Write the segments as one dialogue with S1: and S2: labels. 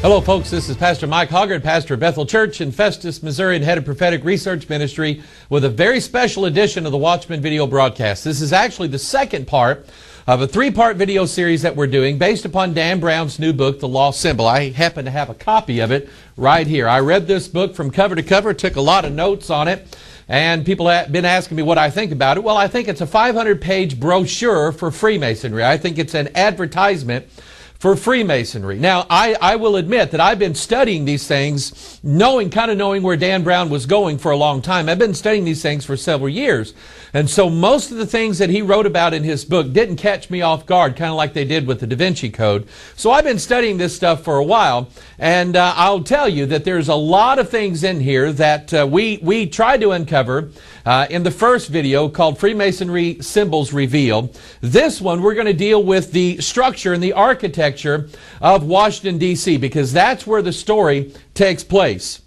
S1: Hello, folks. This is Pastor Mike Hoggard, pastor of Bethel Church in Festus, Missouri, and head of prophetic research ministry with a very special edition of the Watchman video broadcast. This is actually the second part of a three-part video series that we're doing based upon Dan Brown's new book, The Lost Symbol. I happen to have a copy of it right here. I read this book from cover to cover, took a lot of notes on it, and people have been asking me what I think about it. Well, I think it's a 500-page brochure for Freemasonry. I think it's an advertisement for Freemasonry. Now, I will admit that I've been studying these things, kind of knowing where Dan Brown was going for a long time. I've been studying these things for several years. And so most of the things that he wrote about in his book didn't catch me off guard, kind of like they did with the Da Vinci Code. So I've been studying this stuff for a while, and I'll tell you that there's a lot of things in here that we tried to uncover in the first video called Freemasonry Symbols Revealed. This one, we're going to deal with the structure and the architecture of Washington, D.C., because that's where the story takes place.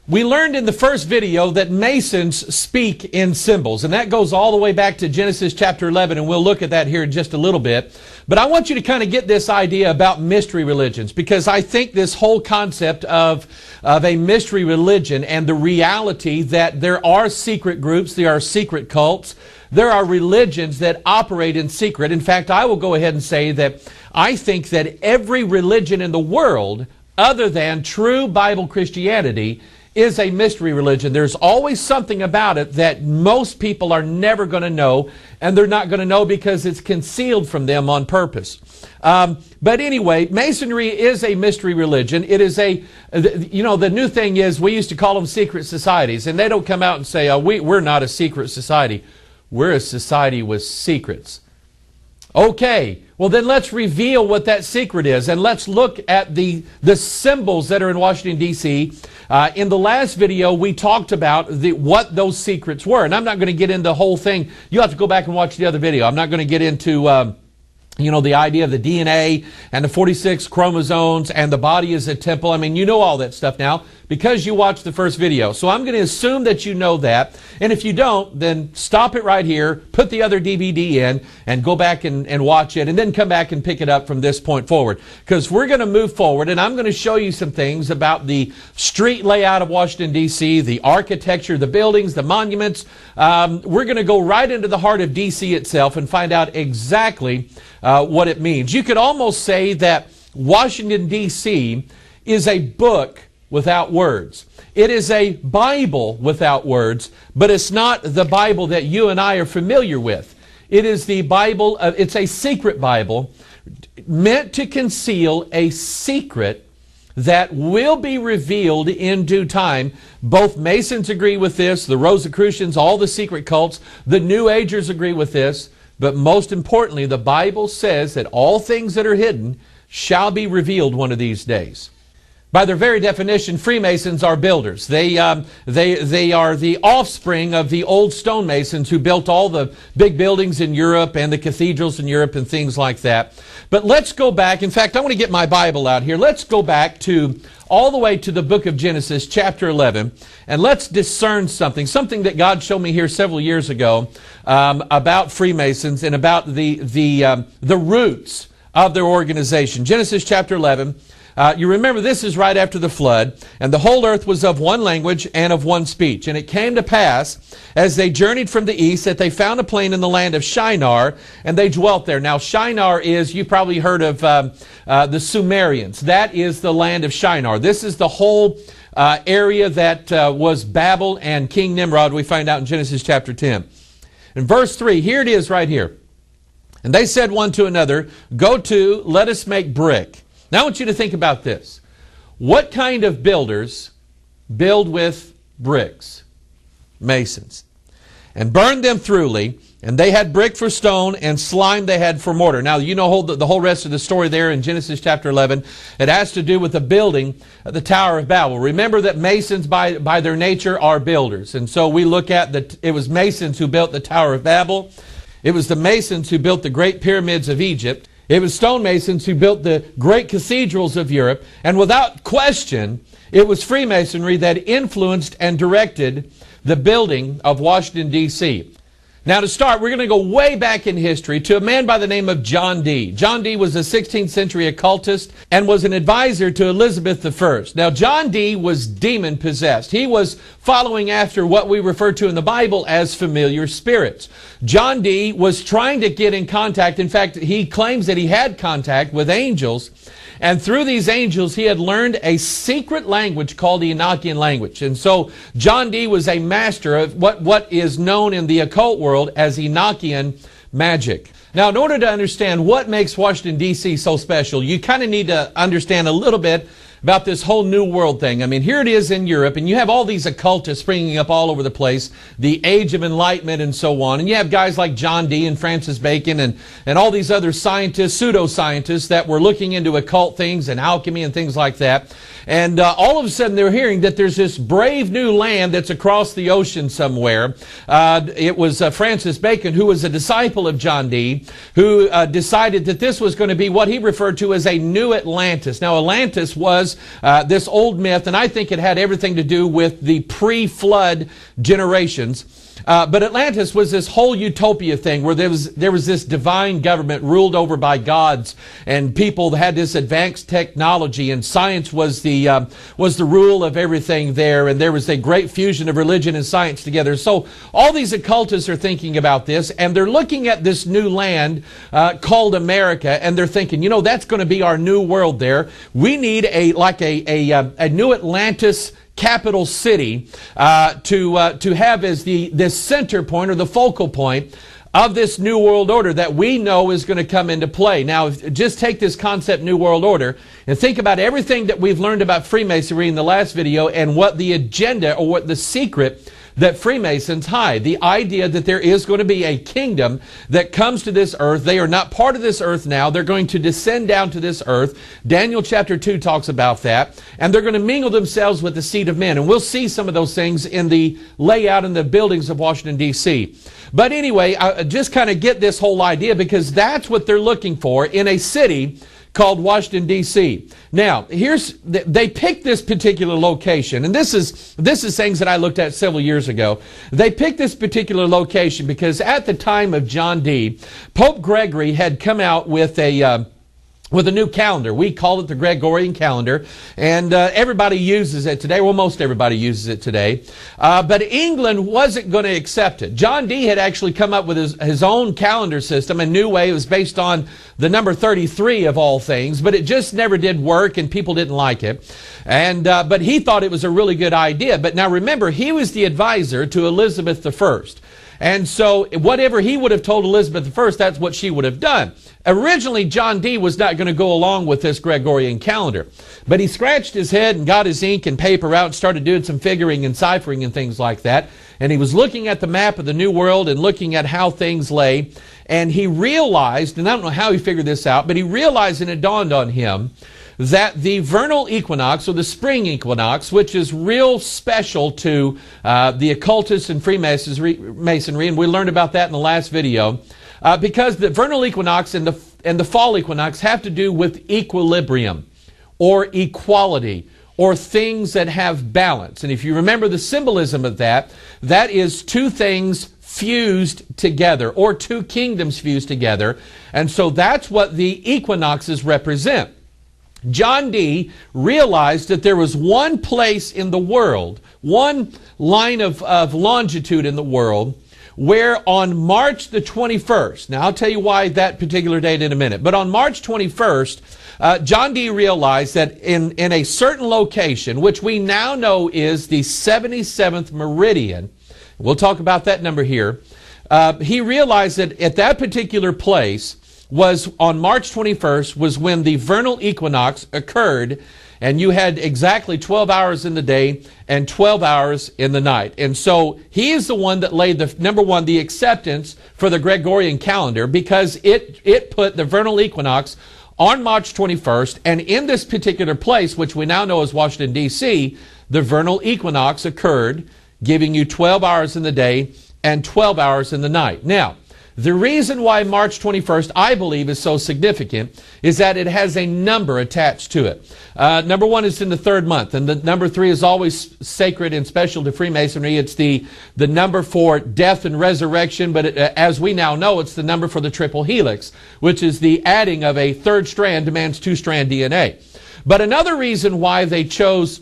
S1: We learned in the first video that Masons speak in symbols, and that goes all the way back to Genesis chapter 11, and we'll look at that here in just a little bit. But I want you to kind of get this idea about mystery religions, because I think this whole concept of a mystery religion and the reality that there are secret groups, there are secret cults, there are religions that operate in secret. In fact, I will go ahead and say that I think that every religion in the world, other than true Bible Christianity, is a mystery religion. There's always something about it that most people are never going to know, and they're not going to know because it's concealed from them on purpose. But anyway, Masonry is a mystery religion. It is the new thing is we used to call them secret societies, and they don't come out and say, we're not a secret society. We're a society with secrets. Okay, well then let's reveal what that secret is, and let's look at the symbols that are in Washington, D.C. In the last video, we talked about what those secrets were, and I'm not going to get into the whole thing. You'll have to go back and watch the other video. I'm not going to get into the idea of the DNA and the 46 chromosomes and the body is a temple. I mean, you know all that stuff now because you watched the first video. So I'm going to assume that you know that. And if you don't, then stop it right here, put the other DVD in, and go back and watch it, and then come back and pick it up from this point forward. Because we're going to move forward, and I'm going to show you some things about the street layout of Washington, D.C., the architecture, the buildings, the monuments. We're going to go right into the heart of D.C. itself and find out exactly what it means. You could almost say that Washington, D.C. is a book without words. It is a Bible without words, but it's not the Bible that you and I are familiar with. It is the Bible, it's a secret Bible meant to conceal a secret that will be revealed in due time. Both Masons agree with this, the Rosicrucians, all the secret cults, the New Agers agree with this. But most importantly, the Bible says that all things that are hidden shall be revealed one of these days. By their very definition, Freemasons are builders. They are the offspring of the old stonemasons who built all the big buildings in Europe and the cathedrals in Europe and things like that. But let's go back. In fact, I want to get my Bible out here. Let's go back all the way to the book of Genesis, chapter 11, and let's discern something that God showed me here several years ago about Freemasons and about the roots of their organization. Genesis chapter 11. You remember this is right after the flood, and the whole earth was of one language and of one speech. And it came to pass, as they journeyed from the east, that they found a plain in the land of Shinar, and they dwelt there. Now Shinar is, you probably heard of the Sumerians. That is the land of Shinar. This is the whole area that was Babel and King Nimrod, we find out in Genesis chapter 10. In verse 3, here it is right here. And they said one to another, Go to, let us make brick. Now I want you to think about this. What kind of builders build with bricks? Masons. And burned them thoroughly, and they had brick for stone, and slime they had for mortar. Now you know the whole rest of the story there in Genesis chapter 11. It has to do with the building of the Tower of Babel. Remember that Masons by their nature are builders. And so we look at it was Masons who built the Tower of Babel. It was the Masons who built the great pyramids of Egypt. It was stonemasons who built the great cathedrals of Europe. And without question, it was Freemasonry that influenced and directed the building of Washington, D.C. Now to start, we're going to go way back in history to a man by the name of John Dee. John Dee was a 16th century occultist and was an advisor to Elizabeth I. Now John Dee was demon possessed. He was following after what we refer to in the Bible as familiar spirits. John Dee was trying to get in contact. In fact, he claims that he had contact with angels. And through these angels, he had learned a secret language called the Enochian language. And so John Dee was a master of what is known in the occult world as Enochian magic. Now, in order to understand what makes Washington, D.C. so special, you kind of need to understand a little bit about this whole New World thing. I mean, here it is in Europe, and you have all these occultists springing up all over the place, the Age of Enlightenment and so on. And you have guys like John Dee and Francis Bacon and all these other scientists, pseudoscientists that were looking into occult things and alchemy and things like that. And all of a sudden they're hearing that there's this brave new land that's across the ocean somewhere. It was Francis Bacon, who was a disciple of John Dee, who decided that this was going to be what he referred to as a new Atlantis. Now, Atlantis was this old myth, and I think it had everything to do with the pre-flood generations. But Atlantis was this whole utopia thing where there was this divine government ruled over by gods, and people had this advanced technology, and science was the rule of everything there, and there was a great fusion of religion and science together. So all these occultists are thinking about this, and they're looking at this new land called America, and they're thinking, you know, that's going to be our new world there. We need a new Atlantis capital city to have as this center point or the focal point of this New World Order that we know is going to come into play. Now, just take this concept New World Order and think about everything that we've learned about Freemasonry in the last video and what the agenda or what the secret that Freemasons hide. The idea that there is going to be a kingdom that comes to this earth. They are not part of this earth now. They're going to descend down to this earth. Daniel chapter 2 talks about that. And they're going to mingle themselves with the seed of men. And we'll see some of those things in the layout in the buildings of Washington, D.C. But anyway, I just kind of get this whole idea because that's what they're looking for in a city called Washington, D.C. Now, they picked this particular location, and this is things that I looked at several years ago. They picked this particular location because at the time of John Dee, Pope Gregory had come out with a new calendar. We call it the Gregorian calendar, and everybody uses it today. Well, most everybody uses it today. But England wasn't going to accept it. John Dee had actually come up with his own calendar system, a new way. It was based on the number 33 of all things, but it just never did work, and people didn't like it. And but he thought it was a really good idea. But now remember, he was the advisor to Elizabeth I. And so whatever he would have told Elizabeth I, that's what she would have done. Originally, John Dee was not going to go along with this Gregorian calendar. But he scratched his head and got his ink and paper out and started doing some figuring and ciphering and things like that. And he was looking at the map of the New World and looking at how things lay. And he realized, and I don't know how he figured this out, but he realized, and it dawned on him, that the vernal equinox, or the spring equinox, which is real special to the occultists and Freemasonry, and we learned about that in the last video, because the vernal equinox and the fall equinox have to do with equilibrium, or equality, or things that have balance. And if you remember the symbolism of that, that is two things fused together, or two kingdoms fused together, and so that's what the equinoxes represent. John Dee realized that there was one place in the world, one line of longitude in the world, where on March the 21st, now I'll tell you why that particular date in a minute, but on March 21st, John Dee realized that in a certain location, which we now know is the 77th meridian, we'll talk about that number here, he realized that at that particular place, was on March 21st was when the vernal equinox occurred, and you had exactly 12 hours in the day and 12 hours in the night. And so he is the one that laid the acceptance for the Gregorian calendar, because it put the vernal equinox on March 21st, and in this particular place, which we now know as Washington, D.C., the vernal equinox occurred, giving you 12 hours in the day and 12 hours in the night. Now, The reason why March 21st, I believe, is so significant is that it has a number attached to it. Number 1 is in the 3rd month, and the number 3 is always sacred and special to Freemasonry. It's the number for death and resurrection, but as we now know, it's the number for the triple helix, which is the adding of a 3rd strand to man's 2-strand DNA. But another reason why they chose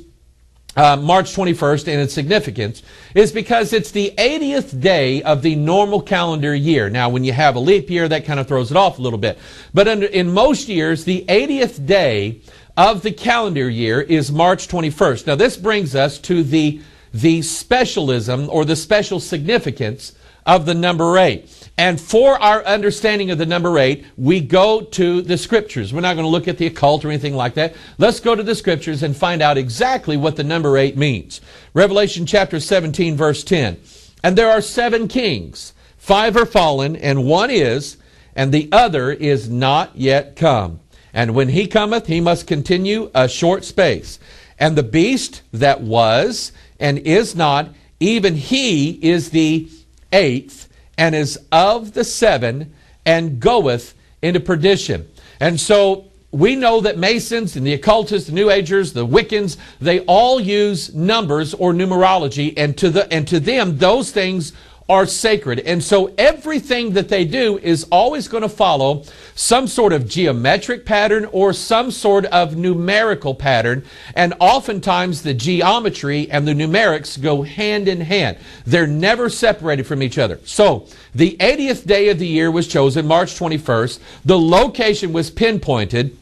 S1: March 21st and its significance is because it's the 80th day of the normal calendar year. Now, when you have a leap year, that kind of throws it off a little bit. But in most years, the 80th day of the calendar year is March 21st. Now, this brings us to the specialism or the special significance of the number 8. And for our understanding of the number 8, we go to the Scriptures. We're not going to look at the occult or anything like that. Let's go to the Scriptures and find out exactly what the number 8 means. Revelation chapter 17, verse 10. And there are 7 kings. 5 are fallen, and 1 is, and the other is not yet come. And when he cometh, he must continue a short space. And the beast that was and is not, even he is the 8th, and is of the 7, and goeth into perdition. And so we know that Masons and the occultists, the New Agers, the Wiccans, they all use numbers or numerology, and to them, those things are sacred. And so everything that they do is always going to follow some sort of geometric pattern or some sort of numerical pattern. And oftentimes the geometry and the numerics go hand in hand. They're never separated from each other. So the 80th day of the year was chosen, March 21st. The location was pinpointed,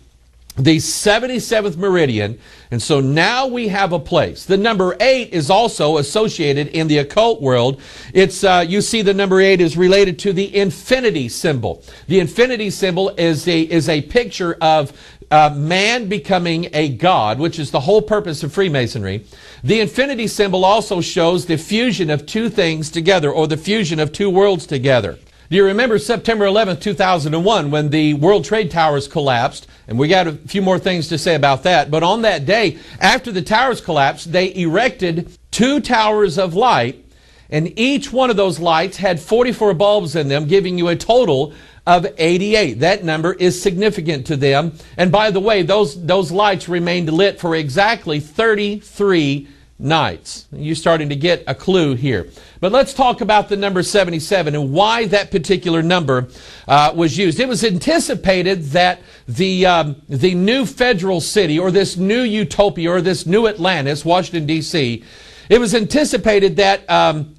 S1: the 77th meridian, and so now we have a place. The number 8 is also associated in the occult world. It's you see the number 8 is related to the infinity symbol. The infinity symbol is a picture of man becoming a god, which is the whole purpose of Freemasonry. The infinity symbol also shows the fusion of 2 things together, or the fusion of 2 worlds together. Do you remember September 11th, 2001, when the World Trade Towers collapsed? And we got a few more things to say about that. But on that day, after the towers collapsed, they erected 2 towers of light, and each one of those lights had 44 bulbs in them, giving you a total of 88. That number is significant to them. And by the way, those lights remained lit for exactly 33 nights. You're starting to get a clue here. But let's talk about the number 77 and why that particular number was used. It was anticipated that the new federal city, or this new utopia, or this new Atlantis, Washington D.C., it was anticipated that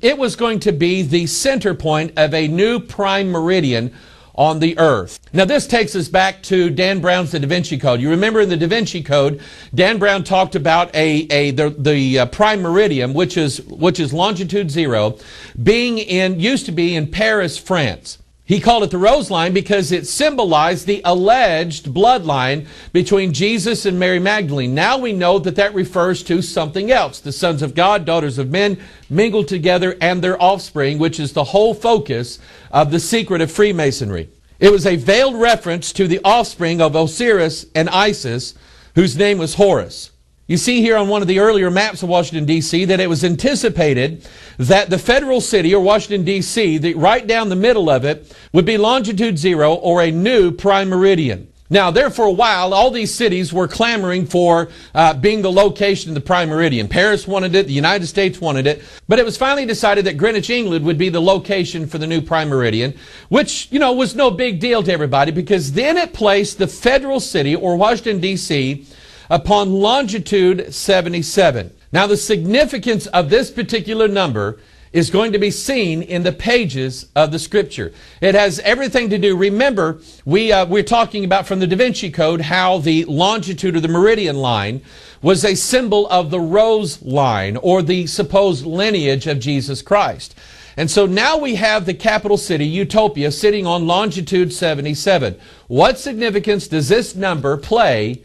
S1: it was going to be the center point of a new prime meridian on the earth. Now this takes us back to Dan Brown's The Da Vinci Code. You remember in the Da Vinci Code, Dan Brown talked about the prime meridian, which is longitude 0, used to be in Paris, France. He called it the Rose Line because it symbolized the alleged bloodline between Jesus and Mary Magdalene. Now we know that that refers to something else. The sons of God, daughters of men, mingled together, and their offspring, which is the whole focus of the secret of Freemasonry. It was a veiled reference to the offspring of Osiris and Isis, whose name was Horus. You see here on one of the earlier maps of Washington, D.C., that it was anticipated that the federal city, or Washington, D.C., right down the middle of it, would be longitude 0, or a new prime meridian. Now, there for a while, all these cities were clamoring for being the location of the prime meridian. Paris wanted it, the United States wanted it, but it was finally decided that Greenwich, England would be the location for the new prime meridian, which, was no big deal to everybody, because then it placed the federal city, or Washington, D.C., upon longitude 77. Now, the significance of this particular number is going to be seen in the pages of the Scripture. It has everything to do. Remember, we're talking about from the Da Vinci Code how the longitude or the meridian line was a symbol of the rose line, or the supposed lineage of Jesus Christ. And so now we have the capital city, Utopia, sitting on longitude 77. What significance does this number play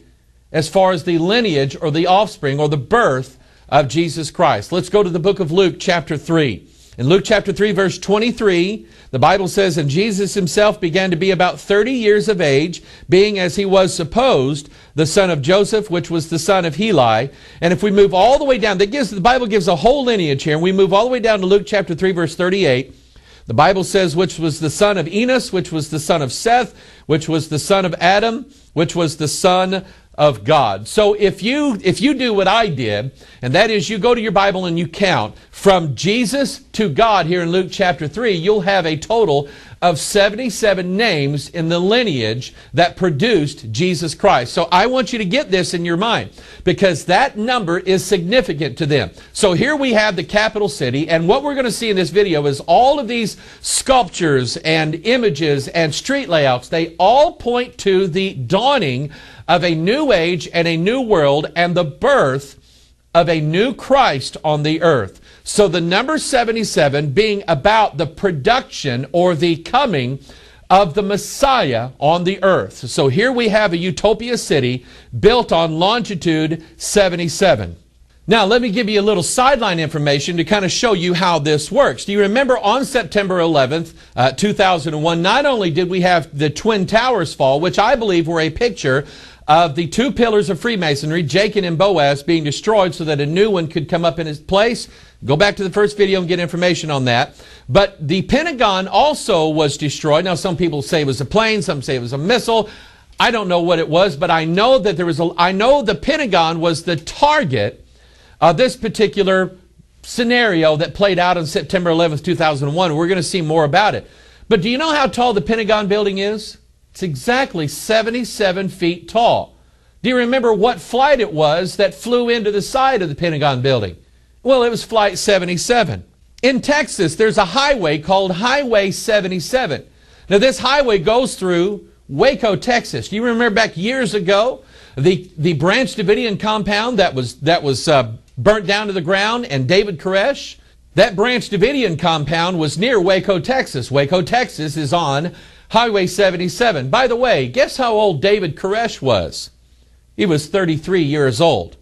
S1: as far as the lineage or the offspring or the birth of Jesus Christ? Let's go to the book of Luke chapter 3. In Luke chapter 3 verse 23, the Bible says, "And Jesus himself began to be about 30 years of age, being as he was supposed, the son of Joseph, which was the son of Heli." And if we move all the way down, the Bible gives a whole lineage here, and we move all the way down to Luke chapter 3 verse 38, The Bible says which was the son of Enos, which was the son of Seth, which was the son of Adam, which was the son of God. So if you do what I did, and that is you go to your Bible and you count from Jesus to God here in Luke chapter 3, you'll have a total of 77 names in the lineage that produced Jesus Christ. So I want you to get this in your mind, because that number is significant to them. So here we have the capital city, and what we're going to see in this video is all of these sculptures and images and street layouts. They all point to the dawning of a new age and a new world and the birth of a new Christ on the earth. So the number 77 being about the production or the coming of the Messiah on the earth. So here we have a utopia city built on longitude 77. Now let me give you a little sideline information to kind of show you how this works. Do you remember on September 11th, 2001, not only did we have the Twin Towers fall, which I believe were a picture of the two pillars of Freemasonry, Jachin and Boaz, being destroyed so that a new one could come up in its place. Go back to the first video and get information on that. But the Pentagon also was destroyed. Now some people say it was a plane, some say it was a missile. I don't know what it was, but I know that I know the Pentagon was the target of this particular scenario that played out on September 11th, 2001. We're going to see more about it. But do you know how tall the Pentagon building is? It's exactly 77 feet tall. Do you remember what flight it was that flew into the side of the Pentagon building? Well, it was Flight 77. In Texas, there's a highway called Highway 77. Now, this highway goes through Waco, Texas. Do you remember back years ago, the Branch Davidian compound that was burnt down to the ground, and David Koresh? That Branch Davidian compound was near Waco, Texas. Waco, Texas is on Highway 77. By the way, guess how old David Koresh was? He was 33 years old.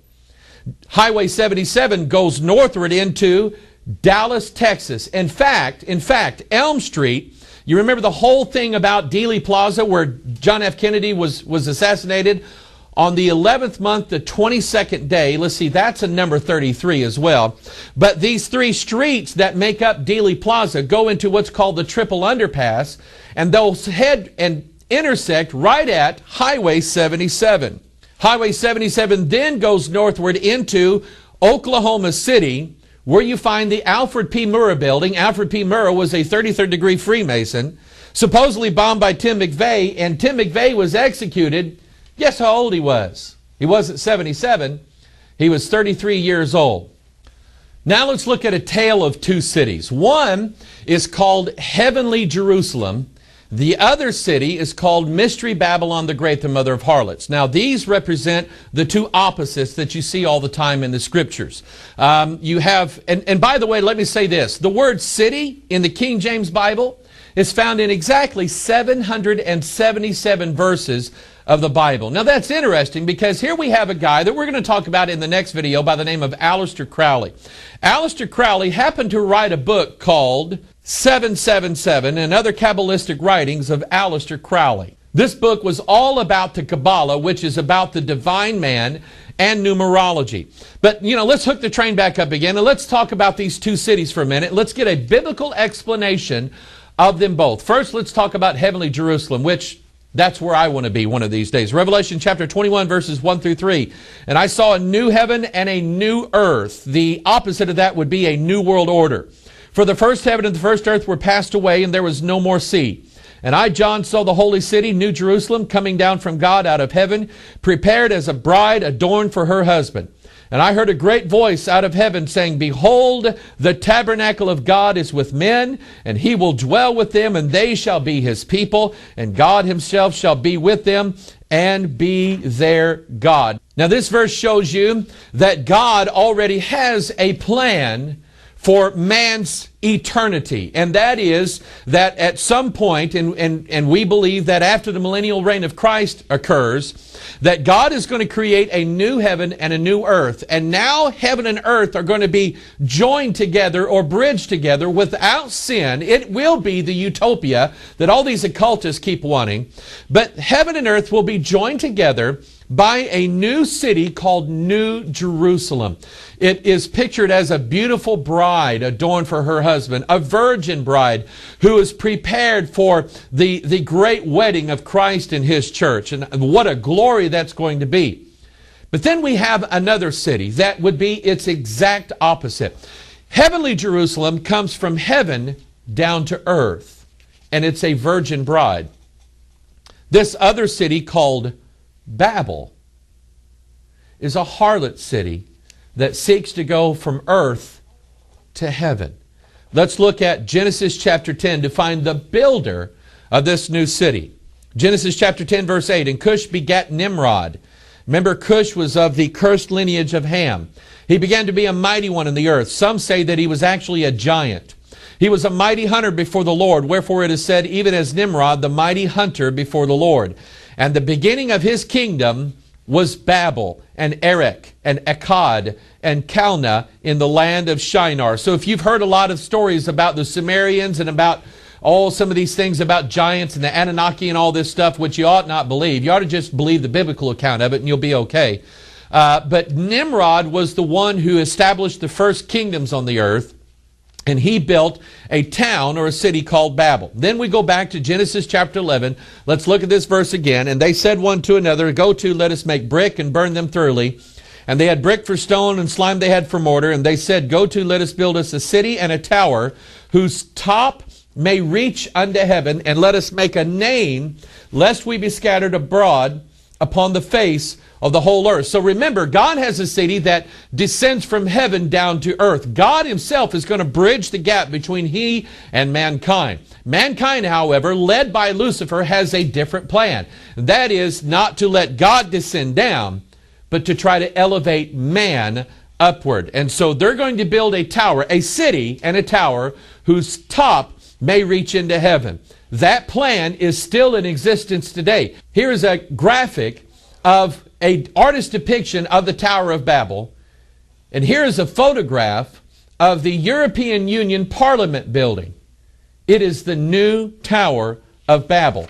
S1: Highway 77 goes northward into Dallas, Texas. In fact, Elm Street, you remember the whole thing about Dealey Plaza where John F. Kennedy was assassinated? On the 11th month, the 22nd day, let's see, that's a number 33 as well. But these three streets that make up Dealey Plaza go into what's called the Triple Underpass, and they'll head and intersect right at Highway 77. Highway 77 then goes northward into Oklahoma City, where you find the Alfred P. Murrah building. Alfred P. Murrah was a 33rd degree Freemason, supposedly bombed by Tim McVeigh, and Tim McVeigh was executed. Guess how old he was? He wasn't 77. He was 33 years old. Now let's look at a tale of two cities. One is called Heavenly Jerusalem. The other city is called Mystery Babylon the Great, the mother of harlots. Now these represent the two opposites that you see all the time in the scriptures. You have, and by the way, let me say this. The word city in the King James Bible is found in exactly 777 verses of the Bible. Now that's interesting because here we have a guy that we're going to talk about in the next video by the name of Aleister Crowley. Aleister Crowley happened to write a book called 777 and other Kabbalistic writings of Aleister Crowley. This book was all about the Kabbalah, which is about the divine man and numerology. But, let's hook the train back up again and let's talk about these two cities for a minute. Let's get a biblical explanation of them both. First, let's talk about Heavenly Jerusalem, which that's where I want to be one of these days. Revelation chapter 21, verses 1 through 3. And I saw a new heaven and a new earth. The opposite of that would be a new world order. For the first heaven and the first earth were passed away, and there was no more sea. And I, John, saw the holy city, New Jerusalem, coming down from God out of heaven, prepared as a bride adorned for her husband. And I heard a great voice out of heaven saying, Behold, the tabernacle of God is with men, and he will dwell with them, and they shall be his people, and God himself shall be with them and be their God. Now this verse shows you that God already has a plan for man's eternity. And that is that at some point, and we believe that after the millennial reign of Christ occurs, that God is going to create a new heaven and a new earth. And now heaven and earth are going to be joined together or bridged together without sin. It will be the utopia that all these occultists keep wanting. But heaven and earth will be joined together by a new city called New Jerusalem. It is pictured as a beautiful bride adorned for her husband, a virgin bride who is prepared for the great wedding of Christ and His church. And what a glory that's going to be. But then we have another city that would be its exact opposite. Heavenly Jerusalem comes from heaven down to earth, and it's a virgin bride. This other city called Babel is a harlot city that seeks to go from earth to heaven. Let's look at Genesis chapter 10 to find the builder of this new city. Genesis chapter 10 verse 8, and Cush begat Nimrod. Remember, Cush was of the cursed lineage of Ham. He began to be a mighty one in the earth. Some say that he was actually a giant. He was a mighty hunter before the Lord, wherefore it is said, even as Nimrod, the mighty hunter before the Lord. And the beginning of his kingdom was Babel, and Erech, and Akkad, and Calneh in the land of Shinar. So if you've heard a lot of stories about the Sumerians and about some of these things about giants and the Anunnaki and all this stuff, which you ought not believe. You ought to just believe the biblical account of it and you'll be okay. But Nimrod was the one who established the first kingdoms on the earth, and he built a town or a city called Babel. Then we go back to Genesis chapter 11. Let's look at this verse again. And they said one to another, go to, let us make brick and burn them thoroughly. And they had brick for stone and slime they had for mortar. And they said, go to, let us build us a city and a tower whose top may reach unto heaven, and let us make a name, lest we be scattered abroad upon the face of the whole earth. So remember, God has a city that descends from heaven down to earth. God Himself is going to bridge the gap between He and mankind. Mankind, however, led by Lucifer, has a different plan. That is not to let God descend down, but to try to elevate man upward. And so they're going to build a tower, a city and a tower whose top may reach into heaven. That plan is still in existence today. Here is a graphic of an artist's depiction of the Tower of Babel. And here is a photograph of the European Union Parliament building. It is the new Tower of Babel.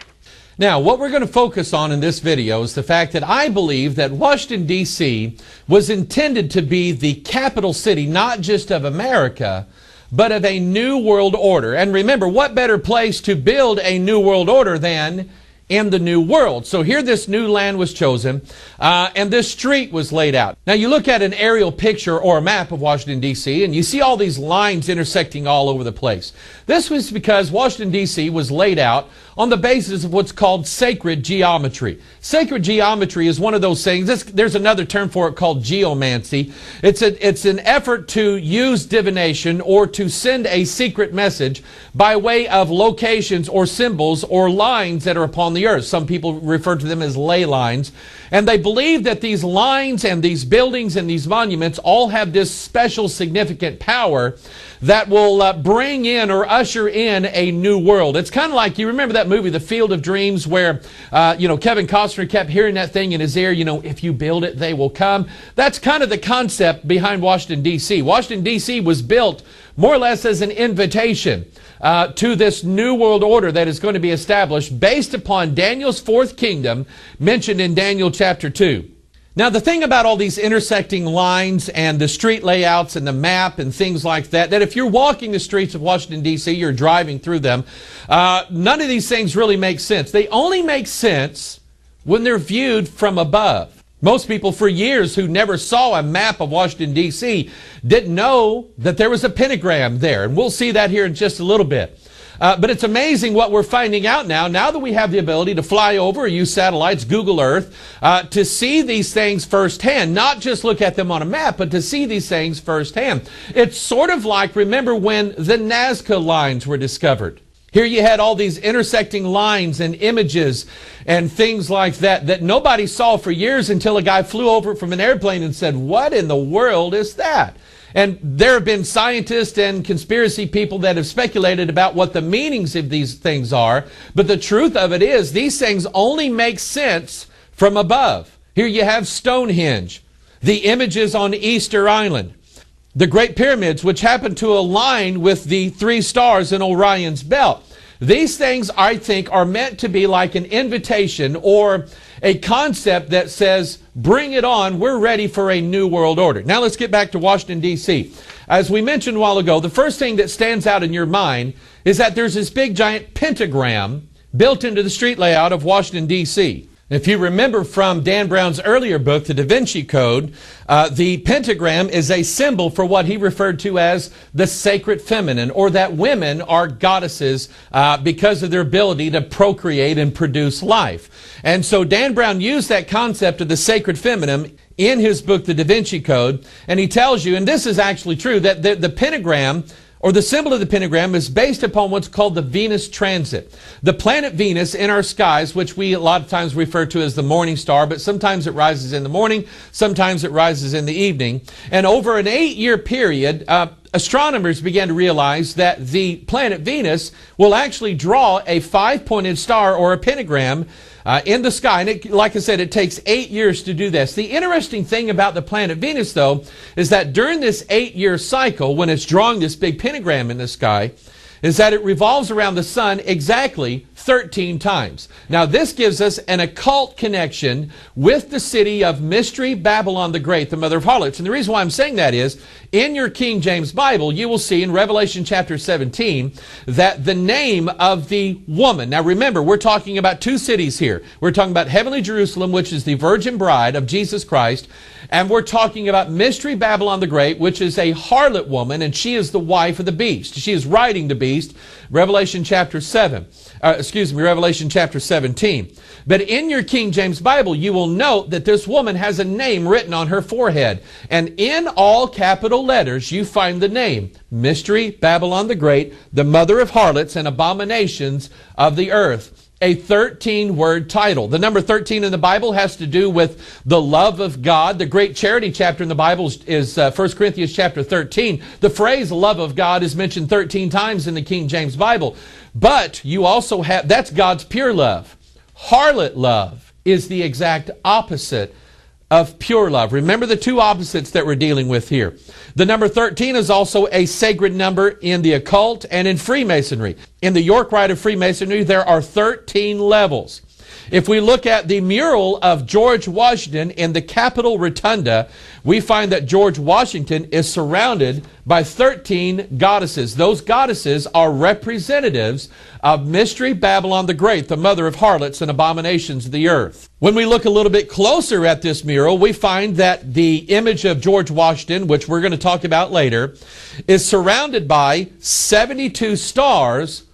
S1: Now, what we're going to focus on in this video is the fact that I believe that Washington, D.C. was intended to be the capital city, not just of America, but of a new world order. And remember, what better place to build a new world order than in the new world? So here this new land was chosen, and this street was laid out. Now you look at an aerial picture or a map of Washington, D.C., and you see all these lines intersecting all over the place. This was because Washington, D.C. was laid out on the basis of what's called sacred geometry. Sacred geometry is one of those things, there's another term for it called geomancy. It's an effort to use divination or to send a secret message by way of locations or symbols or lines that are upon the earth. Some people refer to them as ley lines. And they believe that these lines and these buildings and these monuments all have this special significant power that will bring in or usher in a new world. It's kind of like, you remember that movie, The Field of Dreams, where, Kevin Costner kept hearing that thing in his ear, if you build it, they will come. That's kind of the concept behind Washington, D.C. Washington, D.C. was built more or less as an invitation to this new world order that is going to be established based upon Daniel's fourth kingdom mentioned in Daniel chapter 2. Now, the thing about all these intersecting lines and the street layouts and the map and things like that if you're walking the streets of Washington, D.C., you're driving through them, none of these things really make sense. They only make sense when they're viewed from above. Most people for years who never saw a map of Washington, D.C. didn't know that there was a pentagram there. And we'll see that here in just a little bit. But it's amazing what we're finding out now that we have the ability to fly over or use satellites, Google Earth, to see these things firsthand. Not just look at them on a map, but to see these things firsthand. It's sort of like, remember when the Nazca lines were discovered. Here you had all these intersecting lines and images and things like that nobody saw for years until a guy flew over from an airplane and said, what in the world is that? And there have been scientists and conspiracy people that have speculated about what the meanings of these things are. But the truth of it is, these things only make sense from above. Here you have Stonehenge, the images on Easter Island, the Great Pyramids, which happen to align with the 3 stars in Orion's belt. These things, I think, are meant to be like an invitation or a concept that says, bring it on, we're ready for a new world order. Now let's get back to Washington, D.C. As we mentioned a while ago, the first thing that stands out in your mind is that there's this big giant pentagram built into the street layout of Washington, D.C. If you remember from Dan Brown's earlier book, The Da Vinci Code, the pentagram is a symbol for what he referred to as the sacred feminine, or that women are goddesses because of their ability to procreate and produce life. And so Dan Brown used that concept of the sacred feminine in his book, The Da Vinci Code, and he tells you, and this is actually true, that the pentagram, or the symbol of the pentagram, is based upon what's called the Venus transit. The planet Venus in our skies, which we a lot of times refer to as the morning star, but sometimes it rises in the morning, sometimes it rises in the evening. And over an 8-year period, astronomers began to realize that the planet Venus will actually draw a 5-pointed star, or a pentagram, in the sky. And like I said, it takes 8 years to do this. The interesting thing about the planet Venus, though, is that during this 8-year cycle, when it's drawing this big pentagram in the sky, is that it revolves around the sun exactly 13 times. Now, this gives us an occult connection with the city of Mystery Babylon the Great, the mother of harlots. And the reason why I'm saying that is, in your King James Bible, you will see in Revelation chapter 17 that the name of the woman, now remember, we're talking about two cities here. We're talking about heavenly Jerusalem, which is the virgin bride of Jesus Christ, and we're talking about Mystery Babylon the Great, which is a harlot woman, and she is the wife of the beast. She is riding the beast, Revelation chapter 17. But in your King James Bible, you will note that this woman has a name written on her forehead. And in all capital letters, you find the name, Mystery Babylon the Great, the mother of harlots and abominations of the earth. A 13-word title. The number 13 in the Bible has to do with the love of God. The great charity chapter in the Bible is 1 Corinthians chapter 13. The phrase love of God is mentioned 13 times in the King James Bible. But you also have, that's God's pure love. Harlot love is the exact opposite of pure love. Remember the two opposites that we're dealing with here. The number 13 is also a sacred number in the occult and in Freemasonry. In the York Rite of Freemasonry, there are 13 levels. If we look at the mural of George Washington in the Capitol Rotunda, we find that George Washington is surrounded by 13 goddesses. Those goddesses are representatives of Mystery Babylon the Great, the mother of harlots and abominations of the earth. When we look a little bit closer at this mural, we find that the image of George Washington, which we're going to talk about later, is surrounded by 72 stars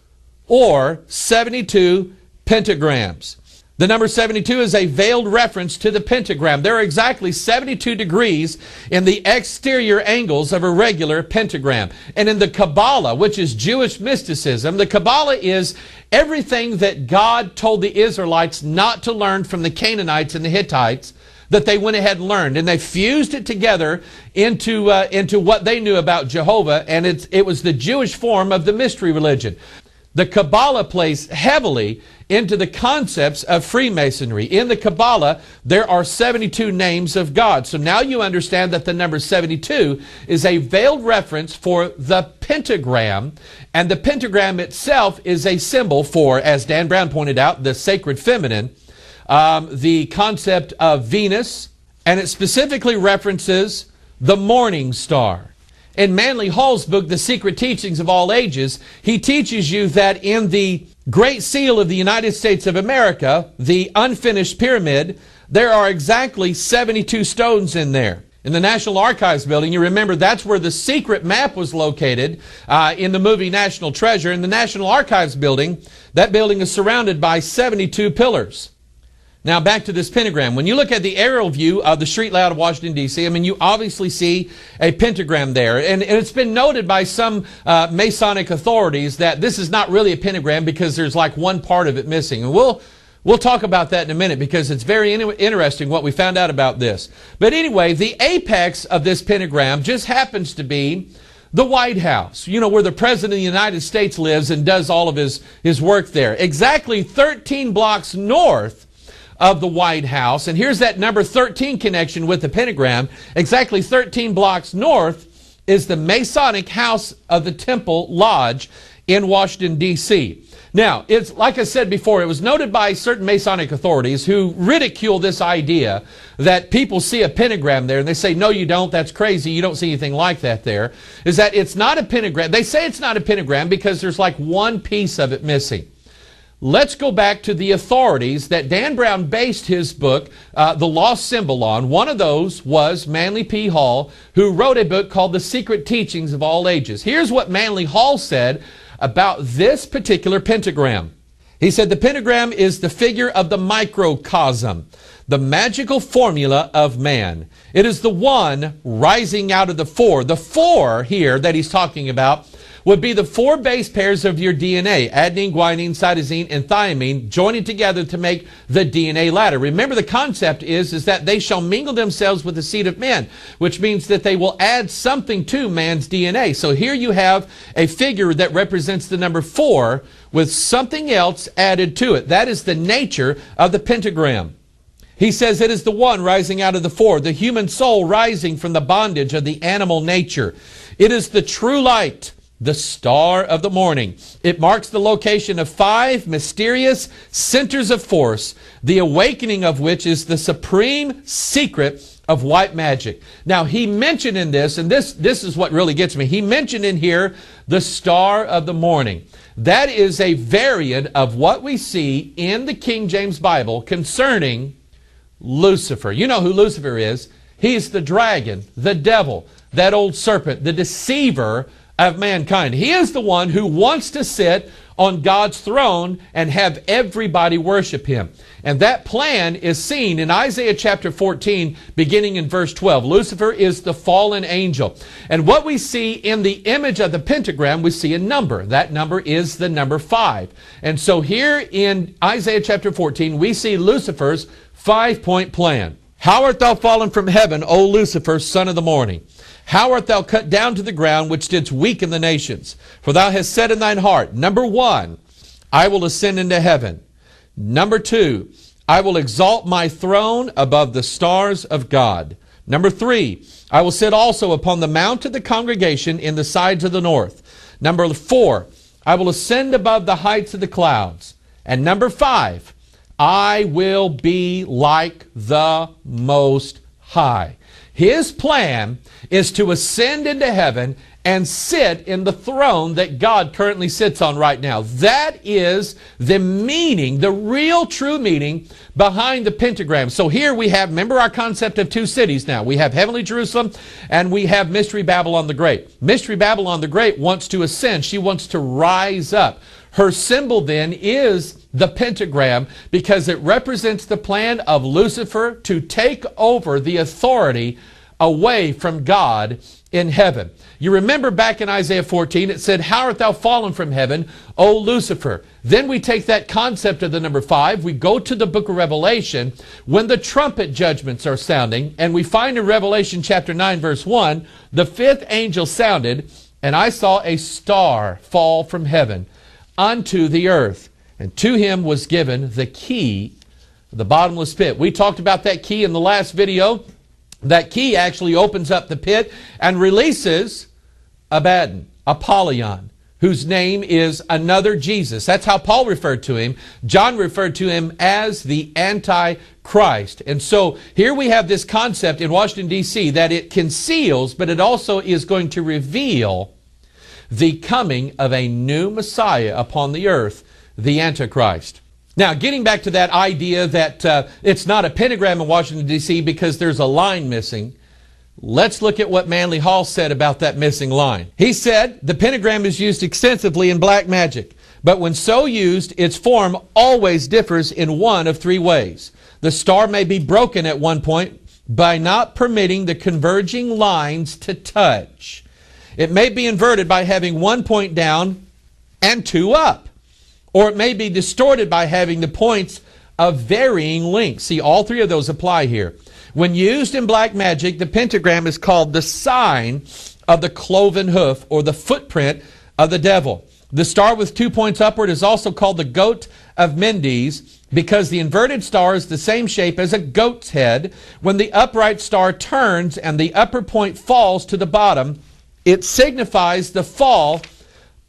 S1: or 72 pentagrams. The number 72 is a veiled reference to the pentagram. There are exactly 72 degrees in the exterior angles of a regular pentagram. And in the Kabbalah, which is Jewish mysticism, the Kabbalah is everything that God told the Israelites not to learn from the Canaanites and the Hittites, that they went ahead and learned. And they fused it together into what they knew about Jehovah, and it was the Jewish form of the mystery religion. The Kabbalah plays heavily into the concepts of Freemasonry. In the Kabbalah, there are 72 names of God. So now you understand that the number 72 is a veiled reference for the pentagram, and the pentagram itself is a symbol for, as Dan Brown pointed out, the sacred feminine, the concept of Venus, and it specifically references the morning star. In Manly Hall's book, The Secret Teachings of All Ages, he teaches you that in the Great Seal of the United States of America, the unfinished pyramid, there are exactly 72 stones in there. In the National Archives building, you remember that's where the secret map was located in the movie National Treasure. In the National Archives building, that building is surrounded by 72 pillars. Now back to this pentagram. When you look at the aerial view of the street layout of Washington, D.C., I mean, you obviously see a pentagram there. And it's been noted by some Masonic authorities that this is not really a pentagram because there's like one part of it missing. And we'll talk about that in a minute because it's very interesting what we found out about this. But anyway, the apex of this pentagram just happens to be the White House, you know, where the President of the United States lives and does all of his work there. Exactly 13 blocks north of the White House. And here's that number 13 connection with the pentagram. Exactly 13 blocks north is the Masonic House of the Temple Lodge in Washington, D.C. Now, it's like I said before, it was noted by certain Masonic authorities who ridicule this idea that people see a pentagram there and they say, no, you don't, that's crazy, you don't see anything like that there, is that it's not a pentagram. They say it's not a pentagram because there's like one piece of it missing. Let's go back to the authorities that Dan Brown based his book, The Lost Symbol, on. One of those was Manly P. Hall, who wrote a book called The Secret Teachings of All Ages. Here's what Manly Hall said about this particular pentagram. He said, the pentagram is the figure of the microcosm, the magical formula of man. It is the one rising out of the four. The four here that he's talking about would be the four base pairs of your DNA, adenine, guanine, cytosine, and thymine, joining together to make the DNA ladder. Remember, the concept is that they shall mingle themselves with the seed of men, which means that they will add something to man's DNA. So here you have a figure that represents the number 4 with something else added to it. That is the nature of the pentagram. He says it is the one rising out of the 4, the human soul rising from the bondage of the animal nature. It is the true light, the star of the morning. It marks the location of 5 mysterious centers of force, the awakening of which is the supreme secret of white magic. Now, he mentioned in this, and this is what really gets me, he mentioned in here the star of the morning. That is a variant of what we see in the King James Bible concerning Lucifer. You know who Lucifer is. He's the dragon, the devil, that old serpent, the deceiver of mankind. He is the one who wants to sit on God's throne and have everybody worship him. And that plan is seen in Isaiah chapter 14, beginning in verse 12. Lucifer is the fallen angel. And what we see in the image of the pentagram, we see a number. That number is the number 5. And so here in Isaiah chapter 14, we see Lucifer's 5-point plan. How art thou fallen from heaven, O Lucifer, son of the morning? How art thou cut down to the ground, which didst weaken the nations? For thou hast said in thine heart, number 1, I will ascend into heaven. Number 2, I will exalt my throne above the stars of God. Number 3, I will sit also upon the mount of the congregation in the sides of the north. Number 4, I will ascend above the heights of the clouds. And number 5, I will be like the Most High. His plan is to ascend into heaven and sit in the throne that God currently sits on right now. That is the meaning, the real true meaning behind the pentagram. So here we have, remember our concept of 2 cities now. We have heavenly Jerusalem and we have Mystery Babylon the Great. Mystery Babylon the Great wants to ascend. She wants to rise up. Her symbol then is the pentagram because it represents the plan of Lucifer to take over the authority away from God in heaven. You remember back in Isaiah 14, it said, how art thou fallen from heaven, O Lucifer? Then we take that concept of the number 5, we go to the book of Revelation when the trumpet judgments are sounding, and we find in Revelation chapter 9, verse 1, the 5th angel sounded, and I saw a star fall from heaven unto the earth, and to him was given the key of the bottomless pit. We talked about that key in the last video. That key actually opens up the pit and releases Abaddon, Apollyon, whose name is another Jesus. That's how Paul referred to him. John referred to him as the Antichrist. And so here we have this concept in Washington, D.C. that it conceals, but it also is going to reveal the coming of a new Messiah upon the earth, the Antichrist. Now, getting back to that idea that it's not a pentagram in Washington, D.C. because there's a line missing, let's look at what Manly Hall said about that missing line. He said, the pentagram is used extensively in black magic, but when so used, its form always differs in one of 3 ways. The star may be broken at one point by not permitting the converging lines to touch. It may be inverted by having 1 point down and 2 up. Or it may be distorted by having the points of varying lengths. See, all 3 of those apply here. When used in black magic, the pentagram is called the sign of the cloven hoof, or the footprint of the devil. The star with 2 points upward is also called the goat of Mendes, because the inverted star is the same shape as a goat's head. When the upright star turns and the upper point falls to the bottom, it signifies the fall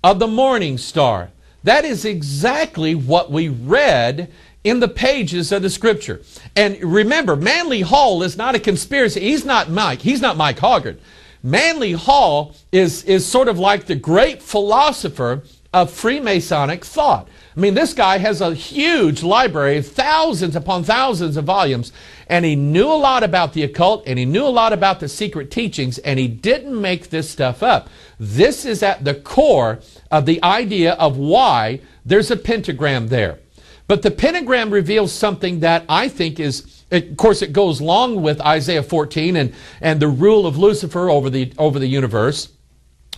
S1: of the morning star. That is exactly what we read in the pages of the Scripture. And remember, Manly Hall is not a conspiracy. He's not Mike Hoggard. Manly Hall is sort of like the great philosopher of Freemasonic thought. I mean, this guy has a huge library, thousands upon thousands of volumes, and he knew a lot about the occult, and he knew a lot about the secret teachings, and he didn't make this stuff up. This is at the core of the idea of why there's a pentagram there. But the pentagram reveals something that I think is, of course, it goes along with Isaiah 14 and the rule of Lucifer over the universe.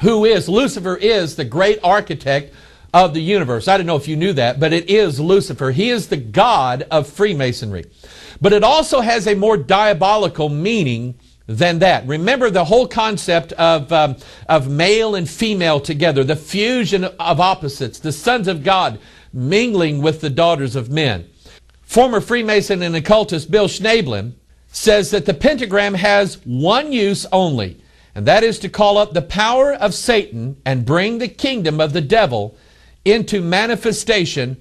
S1: Lucifer is the great architect of the universe. I don't know if you knew that, but it is Lucifer. He is the god of Freemasonry. But it also has a more diabolical meaning than that. Remember the whole concept of male and female together, the fusion of opposites, the sons of God mingling with the daughters of men. Former Freemason and occultist Bill Schnablin says that the pentagram has one use only, and that is to call up the power of Satan and bring the kingdom of the devil into manifestation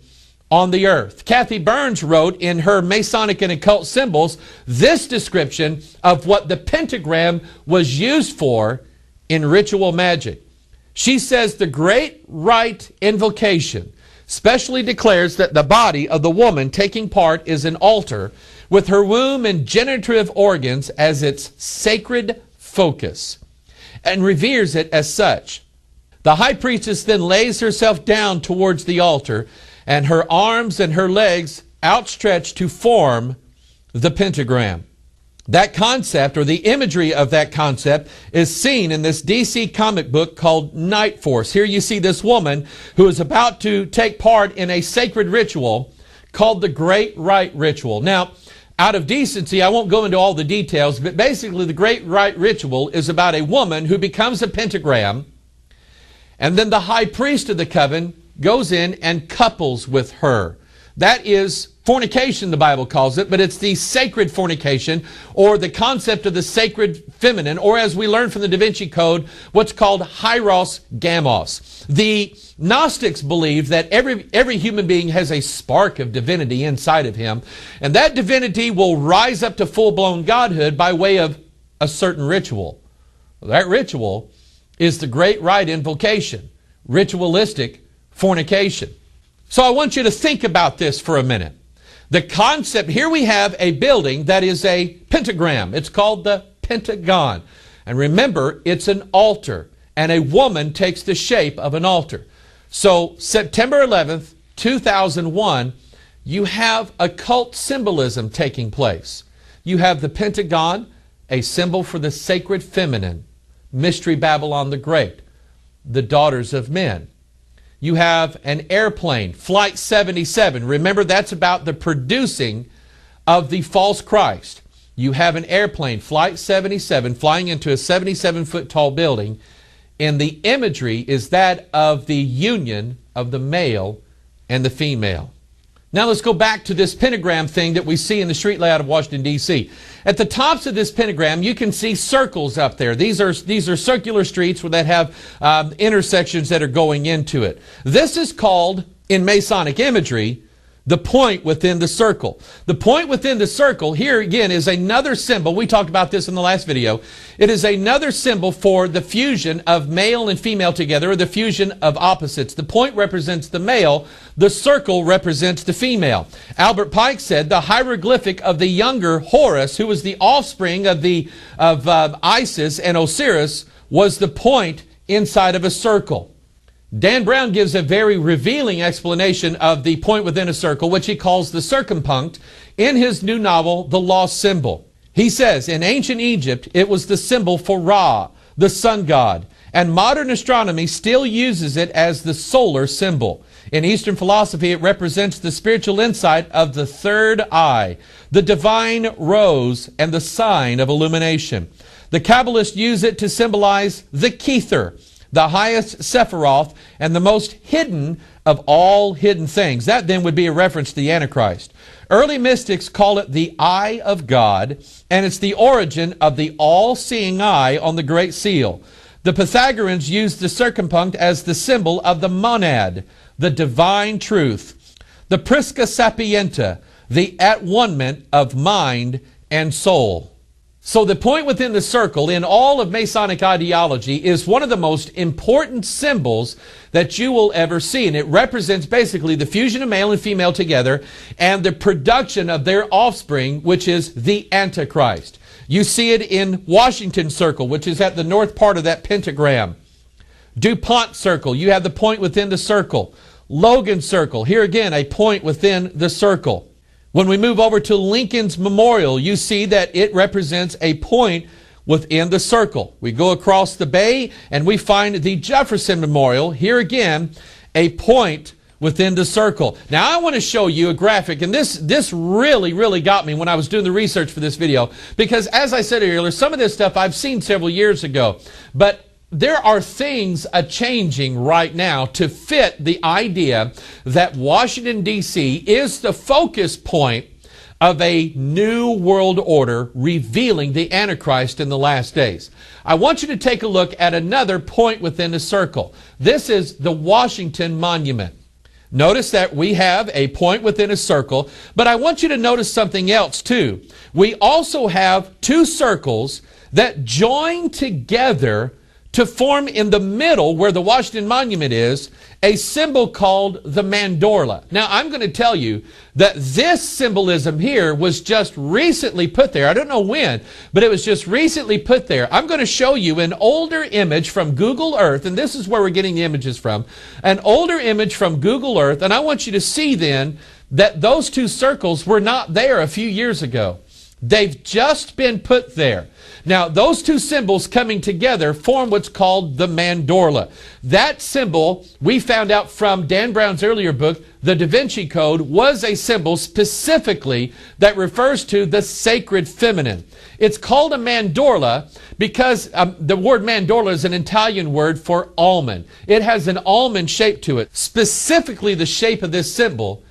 S1: on the earth. Kathy Burns wrote in her Masonic and Occult Symbols this description of what the pentagram was used for in ritual magic. She says the great rite invocation specially declares that the body of the woman taking part is an altar with her womb and generative organs as its sacred focus and reveres it as such. The high priestess then lays herself down towards the altar and her arms and her legs outstretched to form the pentagram. That concept, or the imagery of that concept, is seen in this D.C. comic book called Night Force. Here you see this woman who is about to take part in a sacred ritual called the Great Rite Ritual. Now, out of decency, I won't go into all the details, but basically the Great Rite Ritual is about a woman who becomes a pentagram, and then the high priest of the coven goes in and couples with her. That is fornication, the Bible calls it, but it's the sacred fornication, or the concept of the sacred feminine, or as we learn from the Da Vinci Code, what's called hieros gamos. The Gnostics believed that every human being has a spark of divinity inside of him, and that divinity will rise up to full-blown godhood by way of a certain ritual. That ritual is the Great Rite Invocation, ritualistic fornication. So I want you to think about this for a minute. The concept, here we have a building that is a pentagram. It's called the Pentagon. And remember, it's an altar, and a woman takes the shape of an altar. So September 11th, 2001, you have occult symbolism taking place. You have the Pentagon, a symbol for the sacred feminine, Mystery Babylon the Great, the daughters of men. You have an airplane, Flight 77. Remember, that's about the producing of the false Christ. You have an airplane, Flight 77, flying into a 77-foot tall building, and the imagery is that of the union of the male and the female. Now let's go back to this pentagram thing that we see in the street layout of Washington, D.C. At the tops of this pentagram, you can see circles up there. These are circular streets that have intersections that are going into it. This is called, in Masonic imagery, the point within the circle. The point within the circle, here again, is another symbol. We talked about this in the last video. It is another symbol for the fusion of male and female together, or the fusion of opposites. The point represents the male. The circle represents the female. Albert Pike said the hieroglyphic of the younger Horus, who was the offspring of Isis and Osiris, was the point inside of a circle. Dan Brown gives a very revealing explanation of the point within a circle, which he calls the circumpunct, in his new novel, The Lost Symbol. He says, in ancient Egypt, it was the symbol for Ra, the sun god, and modern astronomy still uses it as the solar symbol. In Eastern philosophy, it represents the spiritual insight of the third eye, the divine rose, and the sign of illumination. The Kabbalists use it to symbolize the Kether, the highest Sephiroth, and the most hidden of all hidden things. That then would be a reference to the Antichrist. Early mystics call it the eye of God, and it's the origin of the all-seeing eye on the Great Seal. The Pythagoreans used the circumpunct as the symbol of the monad, the divine truth. The Prisca Sapienta, the at-one-ment of mind and soul. So the point within the circle in all of Masonic ideology is one of the most important symbols that you will ever see. And it represents basically the fusion of male and female together and the production of their offspring, which is the Antichrist. You see it in Washington Circle, which is at the north part of that pentagram. DuPont Circle, you have the point within the circle. Logan Circle, here again, a point within the circle. When we move over to Lincoln's Memorial, you see that it represents a point within the circle. We go across the bay and we find the Jefferson Memorial, here again, a point within the circle. Now I want to show you a graphic, and this really got me when I was doing the research for this video, because as I said earlier, some of this stuff I've seen several years ago, but there are things changing right now to fit the idea that Washington, D.C. is the focus point of a new world order revealing the Antichrist in the last days. I want you to take a look at another point within the circle. This is the Washington Monument. Notice that we have a point within a circle, but I want you to notice something else too. We also have two circles that join together to form in the middle, where the Washington Monument is, a symbol called the mandorla. Now, I'm going to tell you that this symbolism here was just recently put there. I don't know when, but it was just recently put there. I'm going to show you an older image from Google Earth, and this is where we're getting the images from. An older image from Google Earth, and I want you to see then that those two circles were not there a few years ago. They've just been put there. Now, those two symbols coming together form what's called the mandorla. That symbol, we found out from Dan Brown's earlier book, The Da Vinci Code, was a symbol specifically that refers to the sacred feminine. It's called a mandorla because the word mandorla is an Italian word for almond. It has an almond shape to it. Specifically, the shape of this symbol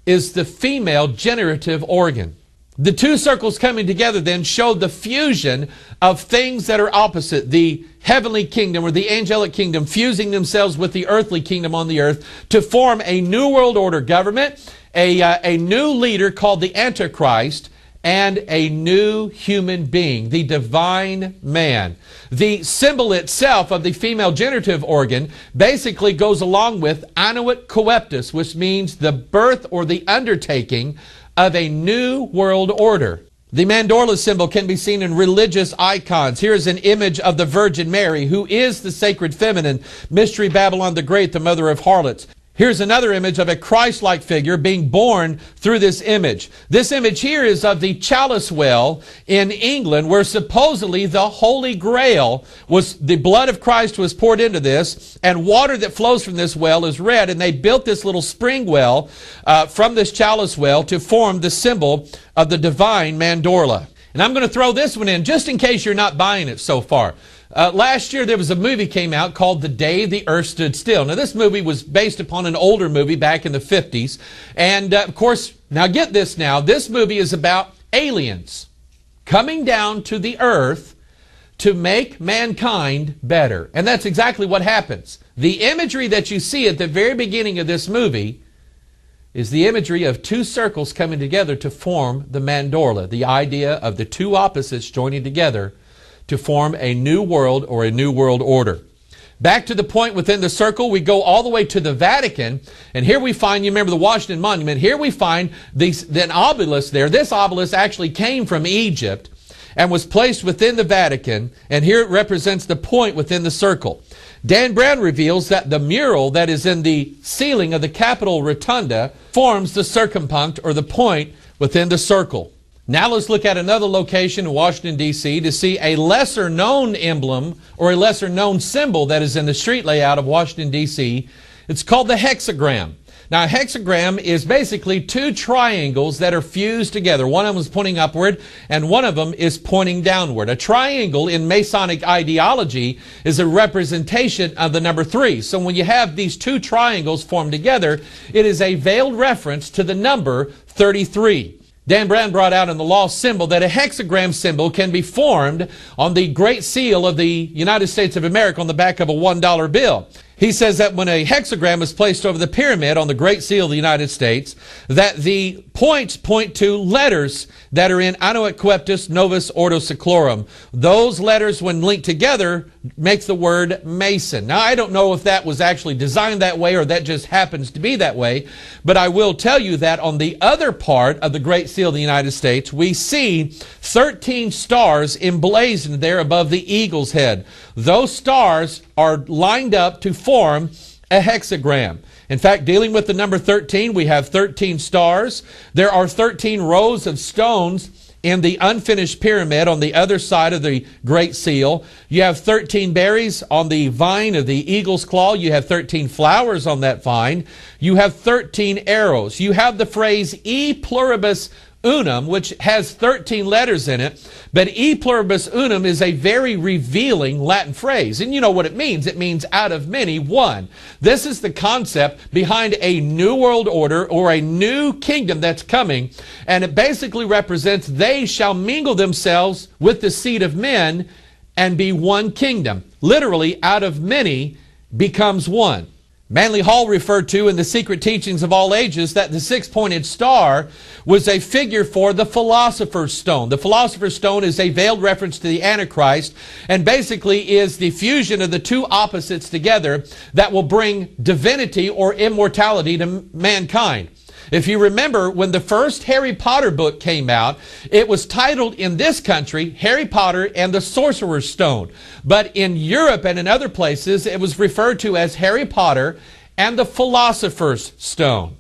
S1: is the female generative organ. The two circles coming together then show the fusion of things that are opposite. The heavenly kingdom or the angelic kingdom fusing themselves with the earthly kingdom on the earth to form a new world order government, a new leader called the Antichrist, and a new human being, the divine man. The symbol itself of the female generative organ basically goes along with annuit coeptus, which means the birth or the undertaking of a new world order. The mandorla symbol can be seen in religious icons. Here's an image of the Virgin Mary, who is the sacred feminine, Mystery Babylon the Great, the mother of harlots. Here's another image of a Christ-like figure being born through this image. This image here is of the Chalice Well in England, where supposedly the Holy Grail was, the blood of Christ was poured into this, and water that flows from this well is red, and they built this little spring well from this Chalice Well to form the symbol of the divine mandorla. And I'm going to throw this one in just in case you're not buying it so far. Last year there was a movie came out called The Day the Earth Stood Still. Now this movie was based upon an older movie back in the 50s. And of course, now get this now, this movie is about aliens coming down to the earth to make mankind better. And that's exactly what happens. The imagery that you see at the very beginning of this movie is the imagery of two circles coming together to form the mandorla, the idea of the two opposites joining together to form a new world or a new world order. Back to the point within the circle, we go all the way to the Vatican, and here we find, you remember the Washington Monument, here we find an obelisk there. This obelisk actually came from Egypt and was placed within the Vatican, and here it represents the point within the circle. Dan Brown reveals that the mural that is in the ceiling of the Capitol Rotunda forms the circumpunct or the point within the circle. Now let's look at another location in Washington, D.C. to see a lesser known emblem or a lesser known symbol that is in the street layout of Washington, D.C. It's called the hexagram. Now a hexagram is basically two triangles that are fused together. One of them is pointing upward and one of them is pointing downward. A triangle in Masonic ideology is a representation of the number 3. So when you have these two triangles formed together, it is a veiled reference to the number 33. Dan Brown brought out in the law symbol that a hexagram symbol can be formed on the Great Seal of the United States of America on the back of a $1 bill. He says that when a hexagram is placed over the pyramid on the Great Seal of the United States, that the points point to letters that are in Anno et Coeptus Novus Ordo Seclorum. Those letters, when linked together, make the word Mason. Now, I don't know if that was actually designed that way or that just happens to be that way, but I will tell you that on the other part of the Great Seal of the United States, we see 13 stars emblazoned there above the eagle's head. Those stars are lined up to form a hexagram. In fact, dealing with the number 13, we have 13 stars. There are 13 rows of stones in the unfinished pyramid on the other side of the Great Seal. You have 13 berries on the vine of the eagle's claw. You have 13 flowers on that vine. You have 13 arrows. You have the phrase e pluribus unum, which has 13 letters in it, but e pluribus unum is a very revealing Latin phrase. And you know what it means. It means out of many, one. This is the concept behind a new world order or a new kingdom that's coming, and it basically represents they shall mingle themselves with the seed of men and be one kingdom. Literally, out of many becomes one. Manly Hall referred to in the Secret Teachings of All Ages that the six-pointed star was a figure for the Philosopher's Stone. The Philosopher's Stone is a veiled reference to the Antichrist and basically is the fusion of the two opposites together that will bring divinity or immortality to mankind. If you remember, when the first Harry Potter book came out, it was titled in this country, Harry Potter and the Sorcerer's Stone. But in Europe and in other places, it was referred to as Harry Potter and the Philosopher's Stone.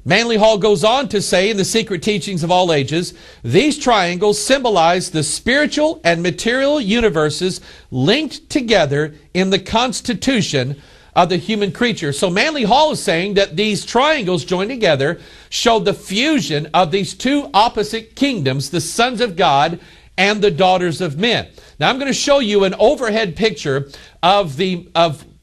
S1: Manly Hall goes on to say in the Secret Teachings of All Ages, these triangles symbolize the spiritual and material universes linked together in the constitution of the human creature. So Manly Hall is saying that these triangles joined together show the fusion of these two opposite kingdoms, the sons of God and the daughters of men. Now I'm going to show you an overhead picture of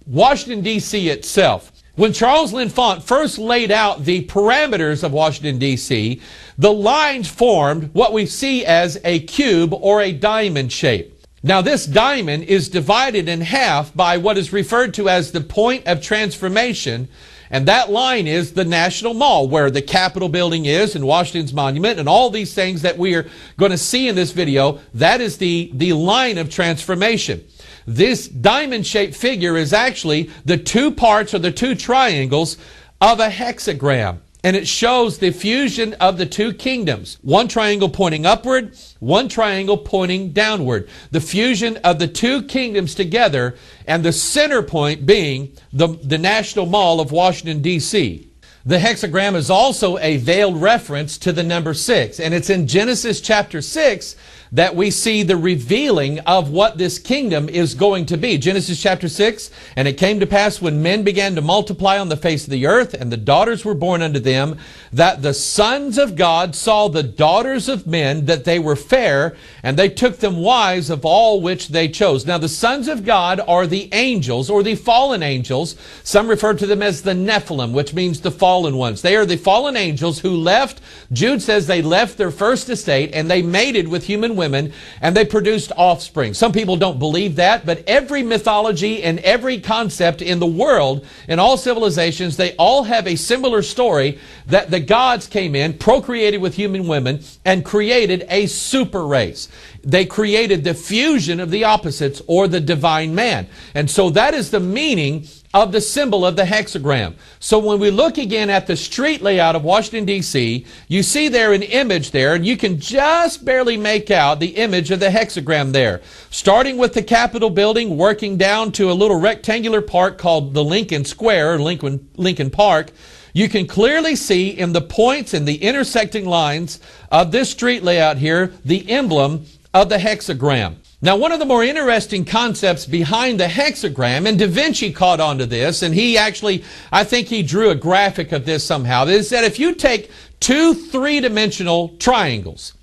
S1: Washington D.C. itself. When Charles L'Enfant first laid out the parameters of Washington D.C., the lines formed what we see as a cube or a diamond shape. Now this diamond is divided in half by what is referred to as the point of transformation, and that line is the National Mall, where the Capitol building is and Washington's Monument and all these things that we are going to see in this video. That is the line of transformation. This diamond-shaped figure is actually the two parts or the two triangles of a hexagram. And it shows the fusion of the two kingdoms. One triangle pointing upward, one triangle pointing downward. The fusion of the two kingdoms together, and the center point being the National Mall of Washington, D.C. The hexagram is also a veiled reference to the number 6. And it's in Genesis chapter 6 that we see the revealing of what this kingdom is going to be. Genesis chapter 6, and it came to pass when men began to multiply on the face of the earth, and the daughters were born unto them, that the sons of God saw the daughters of men, that they were fair, and they took them wives of all which they chose. Now the sons of God are the angels, or the fallen angels. Some refer to them as the Nephilim, which means the fallen ones. They are the fallen angels who left, Jude says they left their first estate, and they mated with human women, and they produced offspring. Some people don't believe that, but every mythology and every concept in the world, in all civilizations, they all have a similar story that the gods came in, procreated with human women, and created a super race. They created the fusion of the opposites, or the divine man. And so that is the meaning of the symbol of the hexagram. So when we look again at the street layout of Washington, D.C., you see there an image there, and you can just barely make out the image of the hexagram there. Starting with the Capitol building, working down to a little rectangular park called the Lincoln Square, or Lincoln Park, you can clearly see in the points and the intersecting lines of this street layout here, the emblem of the hexagram. Now, one of the more interesting concepts behind the hexagram, and Da Vinci caught on to this, and he actually, I think he drew a graphic of this somehow, is that if you take two three-dimensional triangles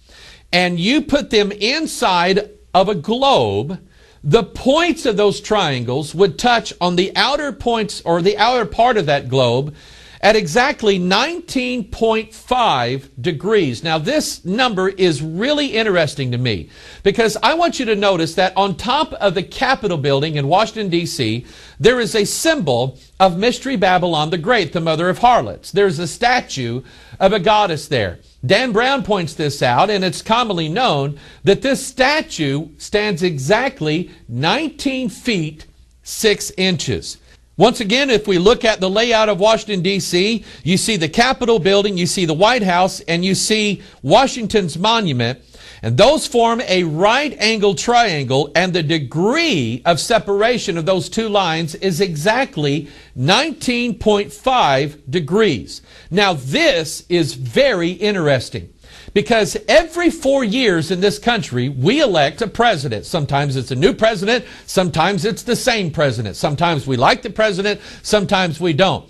S1: and you put them inside of a globe, the points of those triangles would touch on the outer points or the outer part of that globe, at exactly 19.5 degrees. Now, this number is really interesting to me because I want you to notice that on top of the Capitol building in Washington, D.C., there is a symbol of Mystery Babylon the Great, the mother of harlots. There's a statue of a goddess there. Dan Brown points this out, and it's commonly known that this statue stands exactly 19 feet 6 inches. Once again, if we look at the layout of Washington, D.C., you see the Capitol building, you see the White House, and you see Washington's monument. And those form a right-angled triangle, and the degree of separation of those two lines is exactly 19.5 degrees. Now, this is very interesting because every 4 years in this country, we elect a president. Sometimes it's a new president, sometimes it's the same president. Sometimes we like the president, sometimes we don't.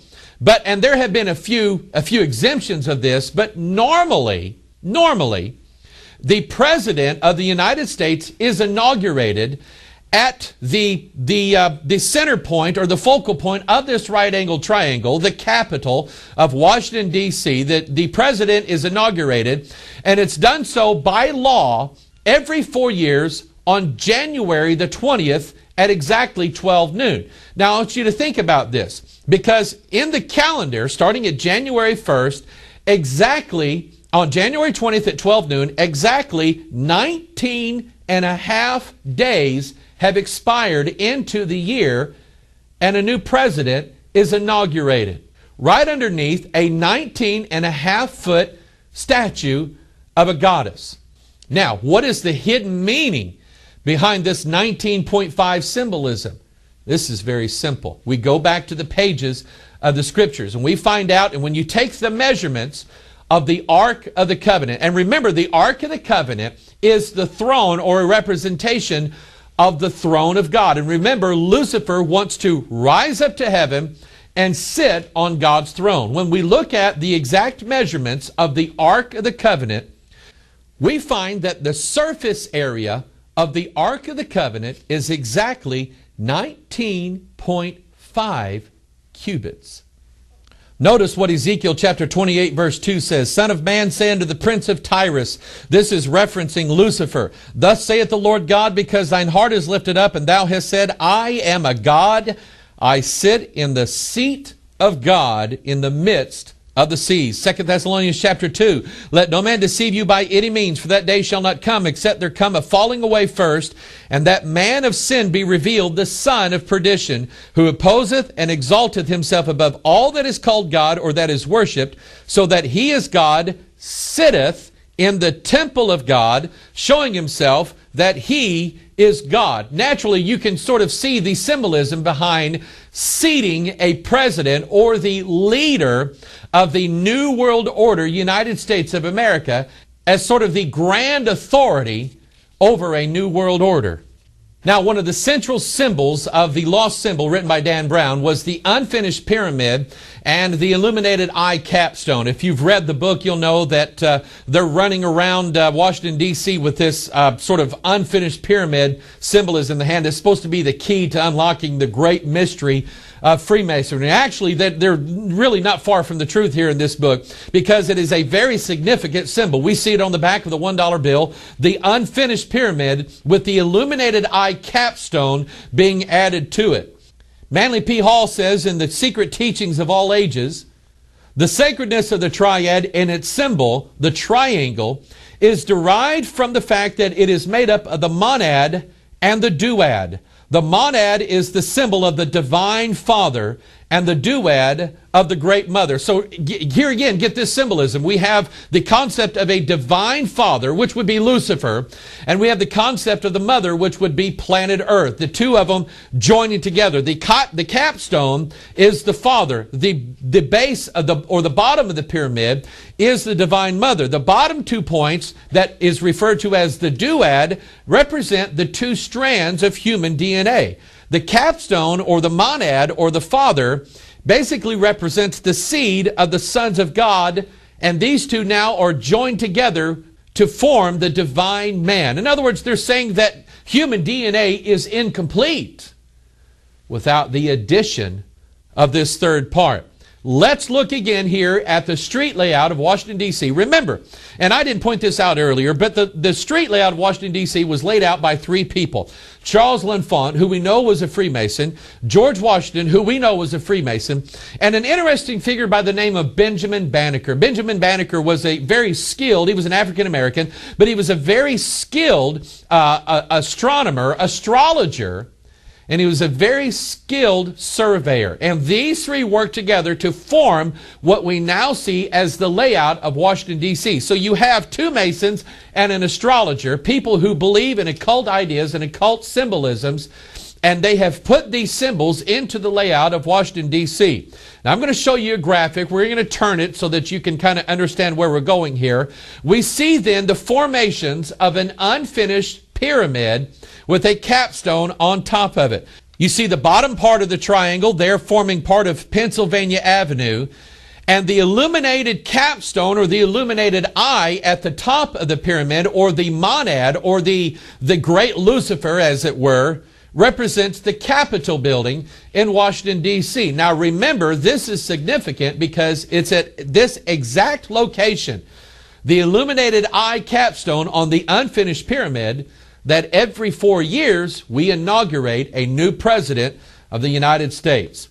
S1: And there have been a few exemptions of this, but normally, the President of the United States is inaugurated at the center point or the focal point of this right-angled triangle, the capital of Washington, D.C. The President is inaugurated, and it's done so by law every 4 years on January the 20th at exactly 12 noon. Now, I want you to think about this, because in the calendar, starting at January 1st, exactly on January 20th at 12 noon, exactly 19 and a half days have expired into the year, and a new president is inaugurated. Right underneath a 19 and a half foot statue of a goddess. Now, what is the hidden meaning behind this 19.5 symbolism? This is very simple. We go back to the pages of the Scriptures, and we find out, and when you take the measurements of the Ark of the Covenant, and remember, the Ark of the Covenant is the throne or a representation of the throne of God. And remember, Lucifer wants to rise up to heaven and sit on God's throne. When we look at the exact measurements of the Ark of the Covenant, we find that the surface area of the Ark of the Covenant is exactly 19.5 cubits. Notice what Ezekiel chapter 28 verse 2 says. Son of man, say unto the prince of Tyrus. This is referencing Lucifer. Thus saith the Lord God, because thine heart is lifted up, and thou hast said, I am a God. I sit in the seat of God in the midst of the seas. 2 Thessalonians chapter 2. Let no man deceive you by any means, for that day shall not come, except there come a falling away first, and that man of sin be revealed, the son of perdition, who opposeth and exalteth himself above all that is called God or that is worshipped, so that he is God, sitteth in the temple of God, showing himself that he is God. Naturally, you can sort of see the symbolism behind seating a president or the leader of the New World Order, United States of America, as sort of the grand authority over a New World Order. Now, one of the central symbols of the lost symbol written by Dan Brown was the unfinished pyramid and the illuminated eye capstone. If you've read the book, you'll know that they're running around Washington, D.C. with this sort of unfinished pyramid symbolism in the hand. It's supposed to be the key to unlocking the great mystery of Freemasonry. Actually, they're really not far from the truth here in this book, because it is a very significant symbol. We see it on the back of the $1 bill, the unfinished pyramid with the illuminated eye capstone being added to it. Manly P. Hall says in The Secret Teachings of All Ages, the sacredness of the triad and its symbol, the triangle, is derived from the fact that it is made up of the monad and the duad. The monad is the symbol of the Divine Father, and the duad of the Great Mother. So here again, get this symbolism. We have the concept of a Divine Father, which would be Lucifer, and we have the concept of the Mother, which would be planet Earth. The two of them joining together. The capstone is the Father. The base of the bottom of the pyramid is the Divine Mother. The bottom 2 points, that is referred to as the duad, represent the two strands of human DNA. The capstone, or the monad, or the Father, basically represents the seed of the sons of God, and these two now are joined together to form the divine man. In other words, they're saying that human DNA is incomplete without the addition of this third part. Let's look again here at the street layout of Washington, D.C. Remember, and I didn't point this out earlier, but the street layout of Washington, D.C. was laid out by three people. Charles L'Enfant, who we know was a Freemason, George Washington, who we know was a Freemason, and an interesting figure by the name of Benjamin Banneker. Benjamin Banneker was a very skilled, he was an African American, but he was a very skilled astronomer, astrologer, and he was a very skilled surveyor. And these three worked together to form what we now see as the layout of Washington, D.C. So you have two Masons and an astrologer, people who believe in occult ideas and occult symbolisms, and they have put these symbols into the layout of Washington, D.C. Now, I'm going to show you a graphic. We're going to turn it so that you can kind of understand where we're going here. We see then the formations of an unfinished pyramid with a capstone on top of it. You see the bottom part of the triangle there forming part of Pennsylvania Avenue, and the illuminated capstone or the illuminated eye at the top of the pyramid, or the monad, or the great Lucifer, as it were, represents the Capitol building in Washington, D.C. Now remember, this is significant because it's at this exact location, the illuminated eye capstone on the unfinished pyramid, that every 4 years we inaugurate a new president of the United States.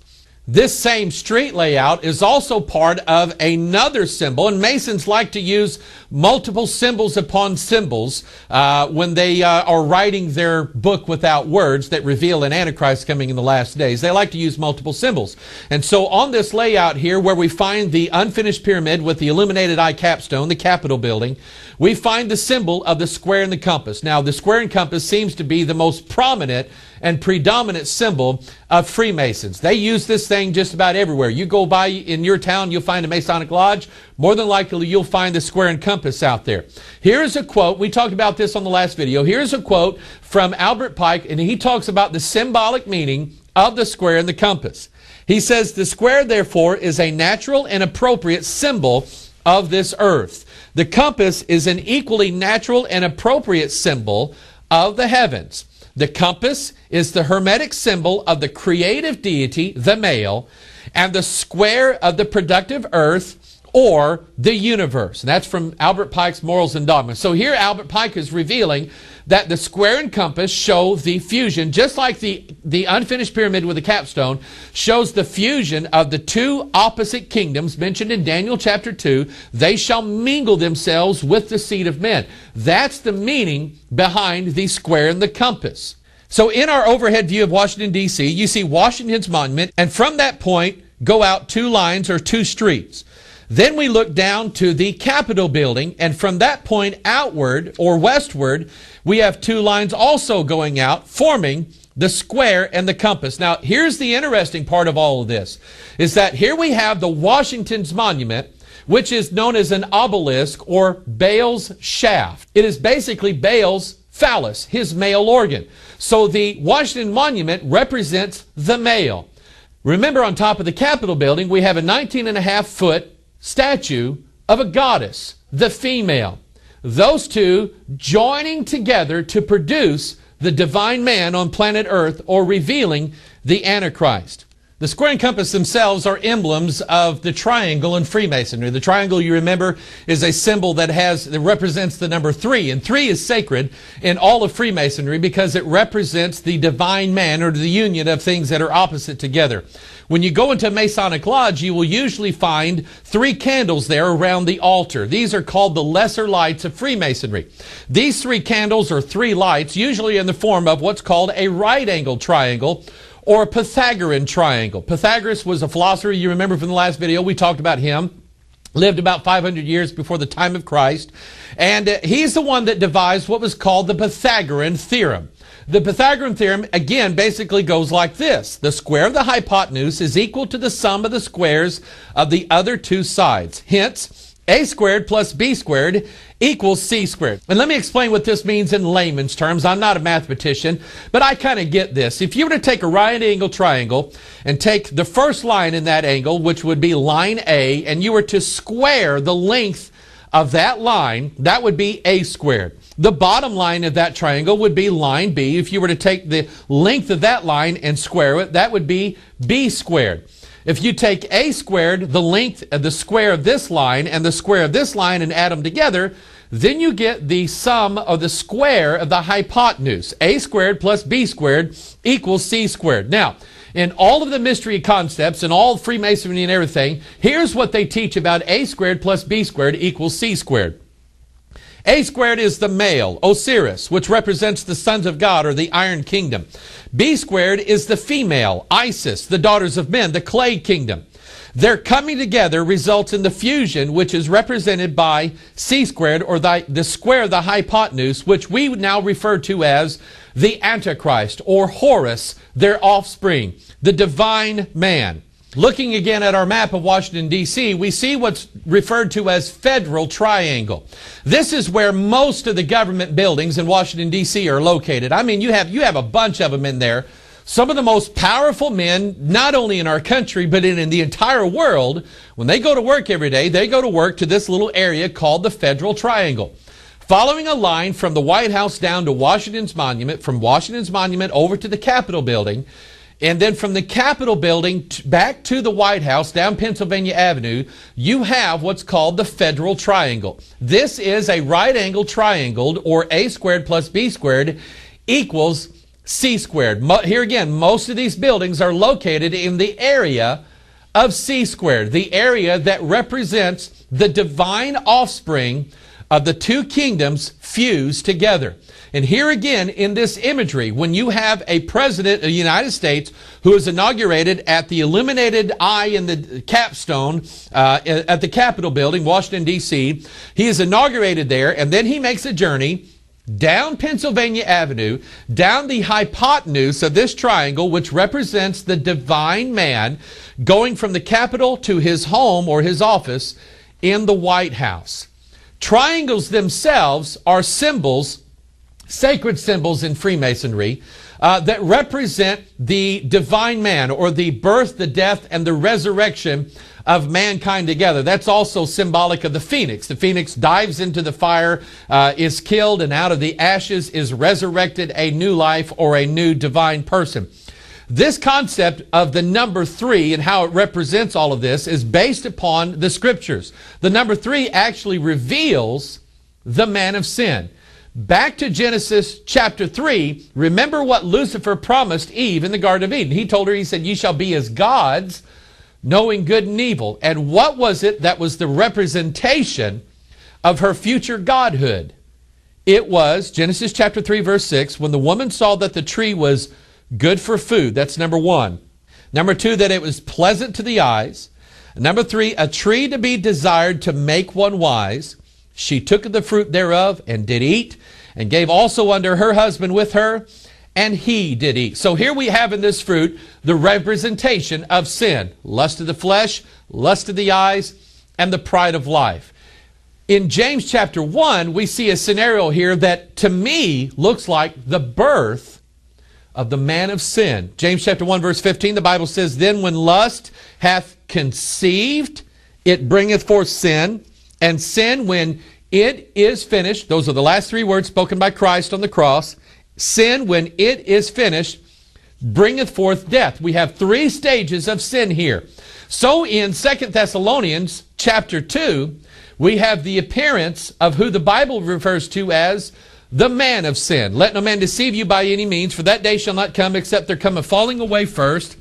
S1: This same street layout is also part of another symbol, and Masons like to use multiple symbols upon symbols when they are writing their book without words that reveal an Antichrist coming in the last days. They like to use multiple symbols. And so on this layout here, where we find the unfinished pyramid with the illuminated eye capstone, the Capitol building, we find the symbol of the square and the compass. Now, the square and compass seems to be the most prominent and predominant symbol of Freemasons. They use this thing just about everywhere. You go by in your town, you'll find a Masonic lodge. More than likely, you'll find the square and compass out there. Here's a quote. We talked about this on the last video. Here's a quote from Albert Pike, and he talks about the symbolic meaning of the square and the compass. He says, "The square, therefore, is a natural and appropriate symbol of this earth. The compass is an equally natural and appropriate symbol of the heavens. The compass is the hermetic symbol of the creative deity, the male, and the square of the productive earth, or the universe." And that's from Albert Pike's Morals and Dogma. So here Albert Pike is revealing that the square and compass show the fusion, just like the unfinished pyramid with the capstone shows the fusion of the two opposite kingdoms mentioned in Daniel chapter 2. They shall mingle themselves with the seed of men. That's the meaning behind the square and the compass. So in our overhead view of Washington, D.C., you see Washington's monument, and from that point go out two lines or two streets. Then we look down to the Capitol building, and from that point outward or westward, we have two lines also going out, forming the square and the compass. Now, here's the interesting part of all of this, is that here we have the Washington's monument, which is known as an obelisk or Baal's shaft. It is basically Baal's phallus, his male organ. So the Washington monument represents the male. Remember, on top of the Capitol building, we have a 19.5-foot statue of a goddess, the female. Those two joining together to produce the divine man on planet Earth, or revealing the Antichrist. The square and compass themselves are emblems of the triangle in Freemasonry. The triangle, you remember, is a symbol that represents the number 3. And 3 is sacred in all of Freemasonry because it represents the divine man, or the union of things that are opposite together. When you go into a Masonic lodge, you will usually find 3 candles there around the altar. These are called the lesser lights of Freemasonry. These 3 candles, or 3 lights, usually in the form of what's called a right-angled triangle, or a Pythagorean triangle. Pythagoras was a philosopher. You remember from the last video, we talked about him. Lived about 500 years before the time of Christ. And he's the one that devised what was called the Pythagorean theorem. The Pythagorean theorem, again, basically goes like this. The square of the hypotenuse is equal to the sum of the squares of the other 2 sides. Hence, a squared plus b squared equals c squared. And let me explain what this means in layman's terms. I'm not a mathematician, but I kind of get this. If you were to take a right angle triangle and take the first line in that angle, which would be line A, and you were to square the length of that line, that would be a squared. The bottom line of that triangle would be line B. If you were to take the length of that line and square it, that would be b squared. If you take A squared, the length of the square of this line and the square of this line, and add them together, then you get the sum of the square of the hypotenuse. A squared plus B squared equals C squared. Now, in all of the mystery concepts and all Freemasonry and everything, here's what they teach about A squared plus B squared equals C squared. A squared is the male, Osiris, which represents the sons of God or the Iron Kingdom. B squared is the female, Isis, the daughters of men, the clay kingdom. Their coming together results in the fusion, which is represented by C squared, or the square of the hypotenuse, which we now refer to as the Antichrist, or Horus, their offspring, the divine man. Looking again at our map of Washington, D.C., we see what's referred to as Federal Triangle. This is where most of the government buildings in Washington, D.C. are located. I mean, you have a bunch of them in there. Some of the most powerful men, not only in our country, but in the entire world, when they go to work every day, they go to work to this little area called the Federal Triangle. Following a line from the White House down to Washington's Monument, from Washington's Monument over to the Capitol Building, and then from the Capitol Building back to the White House down Pennsylvania Avenue, you have what's called the Federal Triangle. This is a right-angled triangle, or A squared plus B squared equals C squared. Here again, most of these buildings are located in the area of C squared, the area that represents the divine offspring of the two kingdoms fused together. And here again, in this imagery, when you have a president of the United States who is inaugurated at the illuminated eye in the capstone at the Capitol Building, Washington, D.C., he is inaugurated there, and then he makes a journey down Pennsylvania Avenue, down the hypotenuse of this triangle, which represents the divine man, going from the Capitol to his home or his office in the White House. Triangles themselves are symbols, sacred symbols in Freemasonry, that represent the divine man, or the birth, the death, and the resurrection of mankind together. That's also symbolic of the phoenix. The phoenix dives into the fire, is killed, and out of the ashes is resurrected a new life or a new divine person. This concept of the number 3 and how it represents all of this is based upon the scriptures. The number 3 actually reveals the man of sin. Back to Genesis chapter 3, remember what Lucifer promised Eve in the Garden of Eden. He told her, he said, "You shall be as gods, knowing good and evil." And what was it that was the representation of her future godhood? It was, Genesis chapter 3, verse 6, when the woman saw that the tree was good for food. That's number 1. Number 2, that it was pleasant to the eyes. Number 3, a tree to be desired to make one wise. She took of the fruit thereof and did eat, and gave also unto her husband with her, and he did eat. So here we have in this fruit the representation of sin. Lust of the flesh, lust of the eyes, and the pride of life. In James chapter 1, we see a scenario here that to me looks like the birth of the man of sin. James chapter 1, verse 15, the Bible says, "Then when lust hath conceived, it bringeth forth sin. And sin, when it is finished," those are the last 3 words spoken by Christ on the cross, "sin, when it is finished, bringeth forth death." We have 3 stages of sin here. So in 2 Thessalonians chapter 2, we have the appearance of who the Bible refers to as the man of sin. "Let no man deceive you by any means, for that day shall not come except there come a falling away first,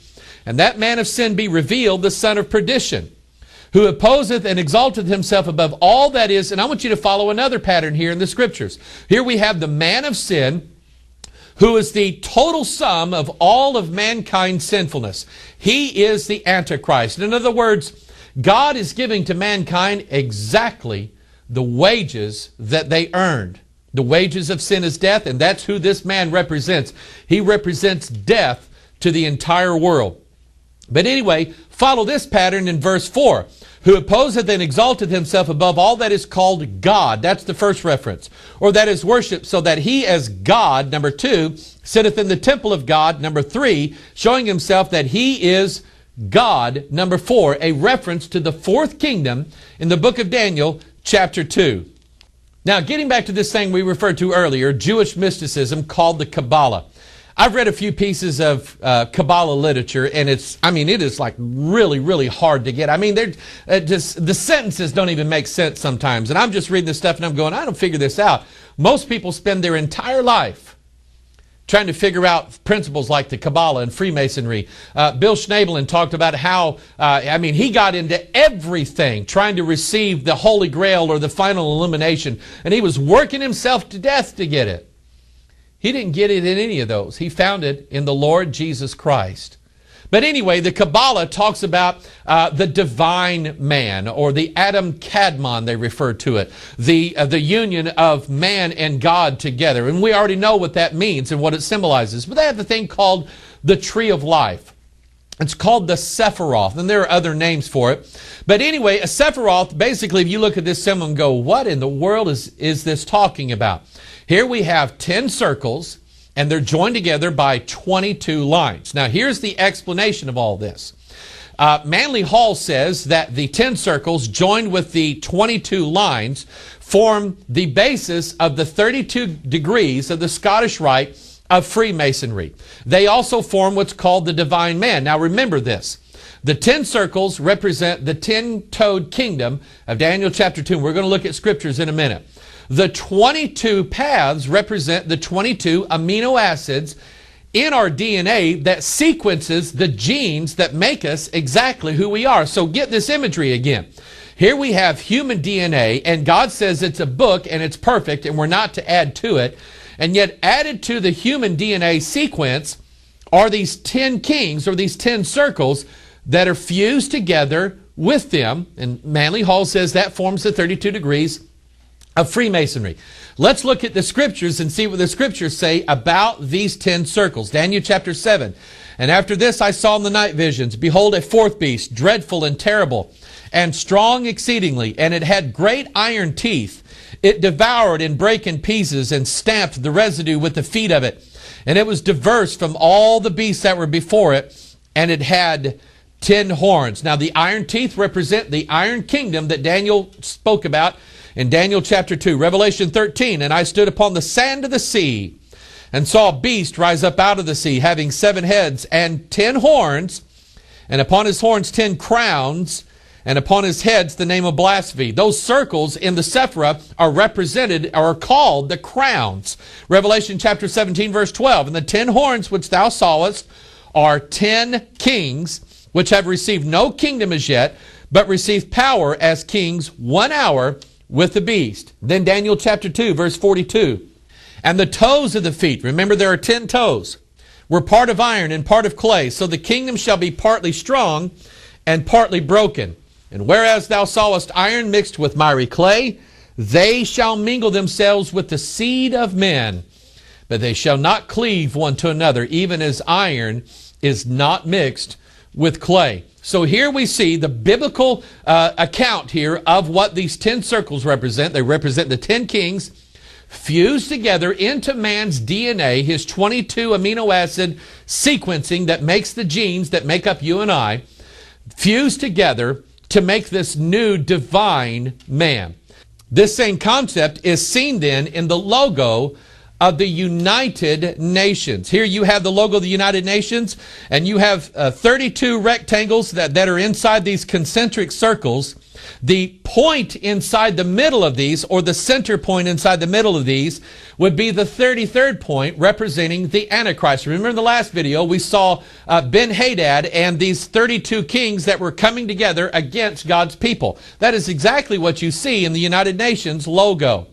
S1: and that man of sin be revealed, the son of perdition, who opposeth and exalteth himself above all that is." And I want you to follow another pattern here in the scriptures. Here we have the man of sin, who is the total sum of all of mankind's sinfulness. He is the Antichrist. In other words, God is giving to mankind exactly the wages that they earned. The wages of sin is death, and that's who this man represents. He represents death to the entire world. But anyway, follow this pattern in verse 4. "Who opposeth and exalteth himself above all that is called God." That's the first reference. "Or that is worshipped, so that he as God," number 2, "sitteth in the temple of God," number 3, showing himself that he is God, number 4, a reference to the 4th kingdom in the book of Daniel, chapter 2. Now, getting back to this thing we referred to earlier, Jewish mysticism called the Kabbalah. I've read a few pieces of Kabbalah literature, and it is like really, really hard to get. I mean, the sentences don't even make sense sometimes. And I'm just reading this stuff and I'm going, I don't figure this out. Most people spend their entire life trying to figure out principles like the Kabbalah and Freemasonry. Bill Schnabelin talked about how, he got into everything trying to receive the Holy Grail or the final illumination, and he was working himself to death to get it. He didn't get it in any of those. He found it in the Lord Jesus Christ. But anyway, the Kabbalah talks about the divine man, or the Adam Kadmon, they refer to it, the union of man and God together. And we already know what that means and what it symbolizes. But they have the thing called the Tree of Life. It's called the Sephiroth, and there are other names for it. But anyway, a Sephiroth, basically, if you look at this symbol and go, what in the world is this talking about? Here we have 10 circles, and they're joined together by 22 lines. Now, here's the explanation of all this. Manly Hall says that the 10 circles joined with the 22 lines form the basis of the 32 degrees of the Scottish Rite of Freemasonry. They also form what's called the divine man. Now, remember this. The 10 circles represent the 10-toed kingdom of Daniel chapter 2. We're going to look at scriptures in a minute. The 22 paths represent the 22 amino acids in our DNA that sequences the genes that make us exactly who we are. So get this imagery again. Here we have human DNA, and God says it's a book and it's perfect and we're not to add to it. And yet added to the human DNA sequence are these 10 kings, or these 10 circles that are fused together with them. And Manly Hall says that forms the 32 degrees of Freemasonry. Let's look at the scriptures and see what the scriptures say about these 10 circles. Daniel chapter 7. And after this I saw in the night visions, behold, a fourth beast, dreadful and terrible, and strong exceedingly, and it had great iron teeth. It devoured and brake in pieces, and stamped the residue with the feet of it. And it was diverse from all the beasts that were before it, and it had 10 horns. Now the iron teeth represent the iron kingdom that Daniel spoke about in Daniel chapter 2. Revelation 13, and I stood upon the sand of the sea, and saw a beast rise up out of the sea, having 7 heads and 10 horns, and upon his horns 10 crowns, and upon his heads the name of blasphemy. Those circles in the Sephirah are represented, or are called the crowns. Revelation chapter 17, verse 12, and the 10 horns which thou sawest are 10 kings, which have received no kingdom as yet, but received power as kings 1 hour with the beast. Then Daniel chapter 2, verse 42. And the toes of the feet, remember there are 10 toes, were part of iron and part of clay. So the kingdom shall be partly strong and partly broken. And whereas thou sawest iron mixed with miry clay, they shall mingle themselves with the seed of men, but they shall not cleave one to another, even as iron is not mixed with clay. So here we see the biblical account here of what these 10 circles represent. They represent the 10 kings fused together into man's DNA, his 22 amino acid sequencing that makes the genes that make up you and I, fused together to make this new divine man. This same concept is seen then in the logo of the United Nations. Here you have the logo of the United Nations, and you have 32 rectangles that are inside these concentric circles. The point inside the middle of these, or the center point inside the middle of these, would be the 33rd point representing the Antichrist. Remember in the last video we saw Ben-Hadad and these 32 kings that were coming together against God's people. That is exactly what you see in the United Nations logo.